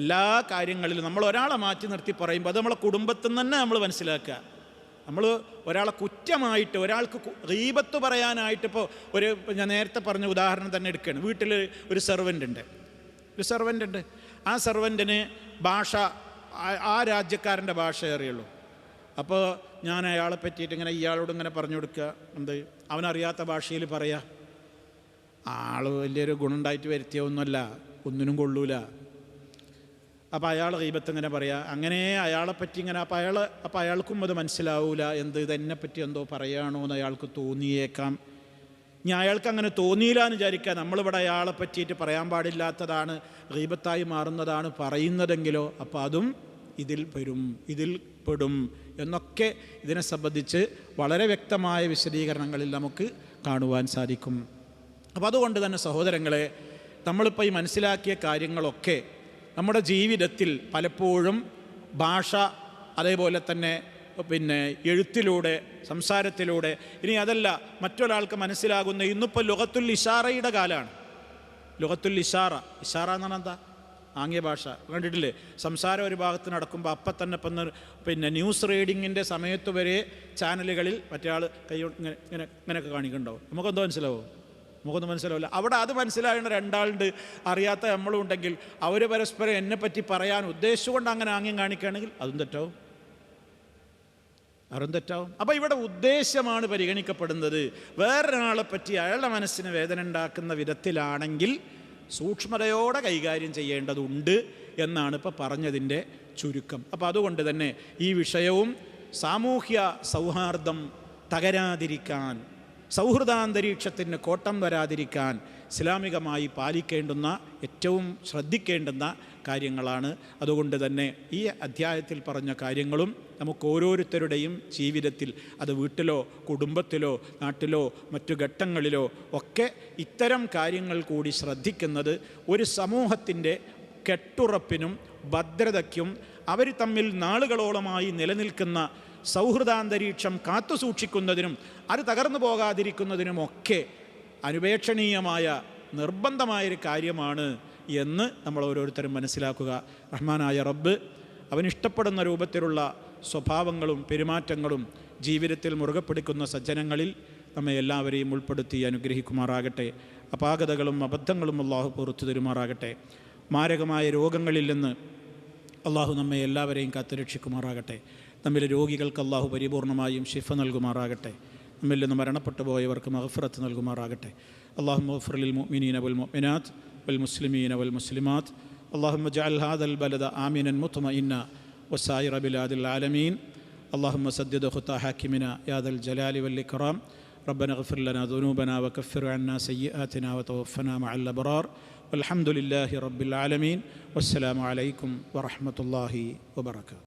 എല്ലാ കാര്യങ്ങളിലും നമ്മൾ ഒരാളെ മാറ്റി നിർത്തി പറയുമ്പോൾ അത് നമ്മളെ കുടുംബത്തിൽ നിന്ന് തന്നെ നമ്മൾ മനസ്സിലാക്കുക. നമ്മൾ ഒരാളെ കുറ്റമായിട്ട്, ഒരാൾക്ക് ഗീബത്ത് പറയാനായിട്ട്, ഇപ്പോൾ ഞാൻ നേരത്തെ പറഞ്ഞ ഉദാഹരണം തന്നെ എടുക്കുകയാണ്. വീട്ടിൽ ഒരു സെർവൻ്റ് ഉണ്ട്. ആ സെർവൻറ്റിന് ഭാഷ ആ രാജ്യക്കാരൻ്റെ ഭാഷ അറിയുള്ളൂ. അപ്പോൾ ഞാൻ അയാളെ പറ്റിയിട്ട് ഇയാളോട് പറഞ്ഞു കൊടുക്കുക. അവനറിയാത്ത ഭാഷയിൽ പറയാ. ആൾ വലിയൊരു ഗുണമുണ്ടായിട്ട് വരുത്തിയൊന്നുമല്ല, ഒന്നിനും കൊള്ളൂല. അപ്പോൾ അയാൾ ഗീബത്ത് പറയാ. അങ്ങനെ അയാളെപ്പറ്റി അപ്പോൾ അയാൾക്കും അത് മനസ്സിലാവൂല. ഇതെന്നെപ്പറ്റി എന്തോ പറയുകയാണോ എന്ന് അയാൾക്ക് തോന്നിയേക്കാം. ഇനി അയാൾക്ക് അങ്ങനെ തോന്നിയില്ല എന്ന് വിചാരിക്കുക. നമ്മളിവിടെ അയാളെ പറ്റിയിട്ട് പറയാൻ പാടില്ലാത്തതാണ്, ഗീബത്തായി മാറുന്നതാണ് പറയുന്നതെങ്കിലോ അപ്പോൾ അതും ഇതിൽ പെടും എന്നൊക്കെ ഇതിനെ സംബന്ധിച്ച് വളരെ വ്യക്തമായ വിശദീകരണങ്ങളിൽ നമുക്ക് കാണുവാൻ സാധിക്കും. അപ്പോൾ അതുകൊണ്ട് തന്നെ സഹോദരങ്ങളെ, നമ്മളിപ്പോൾ ഈ മനസ്സിലാക്കിയ കാര്യങ്ങളൊക്കെ നമ്മുടെ ജീവിതത്തിൽ പലപ്പോഴും ഭാഷ, അതേപോലെ തന്നെ എഴുത്തിലൂടെ, സംസാരത്തിലൂടെ, ഇനി അതല്ല മറ്റൊരാൾക്ക് മനസ്സിലാകുന്ന, ഇന്നിപ്പോൾ ലുഗത്തുൽ ഇഷാറയുടെ കാലമാണ്. ലുഗത്തുൽ ഇഷാറ എന്നാണ് എന്താ? ആംഗ്യ ഭാഷ. കണ്ടിട്ടില്ലേ? സംസാരം ഒരു ഭാഗത്ത് നടക്കുമ്പോൾ അപ്പം തന്നെ ന്യൂസ് റീഡിങ്ങിൻ്റെ സമയത്ത് വരെ ചാനലുകളിൽ മറ്റേ ആൾ കൈ ഇങ്ങനെയൊക്കെ കാണിക്കുന്നുണ്ടാവും. നമുക്കെന്തോ നമുക്കൊന്നും മനസ്സിലാവില്ല. അവിടെ അത് മനസ്സിലാകുന്ന രണ്ടാളുണ്ട്, അറിയാത്ത നമ്മളും ഉണ്ടെങ്കിൽ അവർ പരസ്പരം എന്നെപ്പറ്റി പറയാൻ ഉദ്ദേശിച്ചുകൊണ്ട് അങ്ങനെ ആംഗ്യം കാണിക്കുകയാണെങ്കിൽ അതും തെറ്റാവും. അപ്പോൾ ഇവിടെ ഉദ്ദേശമാണ് പരിഗണിക്കപ്പെടുന്നത്. വേറൊരാളെ പറ്റി അയാളുടെ മനസ്സിന് വേദന ഉണ്ടാക്കുന്ന വിധത്തിലാണെങ്കിൽ സൂക്ഷ്മതയോടെ കൈകാര്യം ചെയ്യേണ്ടതുണ്ട് എന്നാണ് ഇപ്പോൾ പറഞ്ഞതിൻ്റെ ചുരുക്കം. അപ്പോൾ അതുകൊണ്ട് തന്നെ ഈ വിഷയവും സാമൂഹ്യ സൗഹാർദ്ദം തകരാതിരിക്കാൻ, സൗഹൃദാന്തരീക്ഷത്തിന് കോട്ടം വരാതിരിക്കാൻ ഇസ്ലാമികമായി പാലിക്കേണ്ടുന്ന, ഏറ്റവും ശ്രദ്ധിക്കേണ്ടുന്ന കാര്യങ്ങളാണ്. അതുകൊണ്ട് തന്നെ ഈ അധ്യായത്തിൽ പറഞ്ഞ കാര്യങ്ങളും നമുക്ക് ഓരോരുത്തരുടെയും ജീവിതത്തിൽ, അത് വീട്ടിലോ കുടുംബത്തിലോ നാട്ടിലോ മറ്റു ഘട്ടങ്ങളിലോ ഒക്കെ ഇത്തരം കാര്യങ്ങൾ കൂടി ശ്രദ്ധിക്കുന്നത് ഒരു സമൂഹത്തിൻ്റെ കെട്ടുറപ്പിനും ഭദ്രതയ്ക്കും അവർ തമ്മിൽ നാളുകളോളമായി നിലനിൽക്കുന്ന സൗഹൃദാന്തരീക്ഷം കാത്തുസൂക്ഷിക്കുന്നതിനും അത് തകർന്നു പോകാതിരിക്കുന്നതിനുമൊക്കെ അനുപേക്ഷണീയമായ നിർബന്ധമായൊരു കാര്യമാണ് എന്ന് നമ്മൾ ഓരോരുത്തരും മനസ്സിലാക്കുക. റഹ്മാനായ റബ്ബ് അവനിഷ്ടപ്പെടുന്ന രൂപത്തിലുള്ള സ്വഭാവങ്ങളും പെരുമാറ്റങ്ങളും ജീവിതത്തിൽ മുറുകെ പിടിക്കുന്ന സജ്ജനങ്ങളിൽ നമ്മെ എല്ലാവരെയും ഉൾപ്പെടുത്തി അനുഗ്രഹിക്കുമാറാകട്ടെ. അപാകതകളും അബദ്ധങ്ങളും അള്ളാഹു പുറത്തു തരുമാറാകട്ടെ. മാരകമായ രോഗങ്ങളിൽ നിന്ന് അള്ളാഹു നമ്മെ എല്ലാവരെയും കാത്തുരക്ഷിക്കുമാറാകട്ടെ. നമ്മിലെ രോഗികൾക്ക് അള്ളാഹു പരിപൂർണമായും ശിഫ നൽകുമാറാകട്ടെ. നമ്മിൽ നിന്ന് മരണപ്പെട്ടു പോയവർക്ക് മഗ്ഫിറത്ത് നൽകുമാറാകട്ടെ. അല്ലാഹുമ്മ ഗ്ഫിർ ലിൽ മുഅ്മിനീന വൽ മുഅ്മിനാത്ത് വൽ മുസ്ലിമീന വൽ മുസ്ലിമാത്ത്. അല്ലാഹുമ്മ ജഅൽ ഹാദൽ ബലദ ആമിനൻ മുത്മഇന്ന വസായിറ ബിലാദിൽ ആലമീൻ. അല്ലാഹുമ്മ സദ്ദിദ് ഖുതാ ഹാകിമിന യാ ദൽ ജലാലി വൽ ഇക്റാം. ربنا اغفر لنا ذنوبنا وكفر عنا سيئاتنا وتوفنا مع الأبرار والحمد لله رب العالمين والسلام عليكم ورحمة الله وبركاته.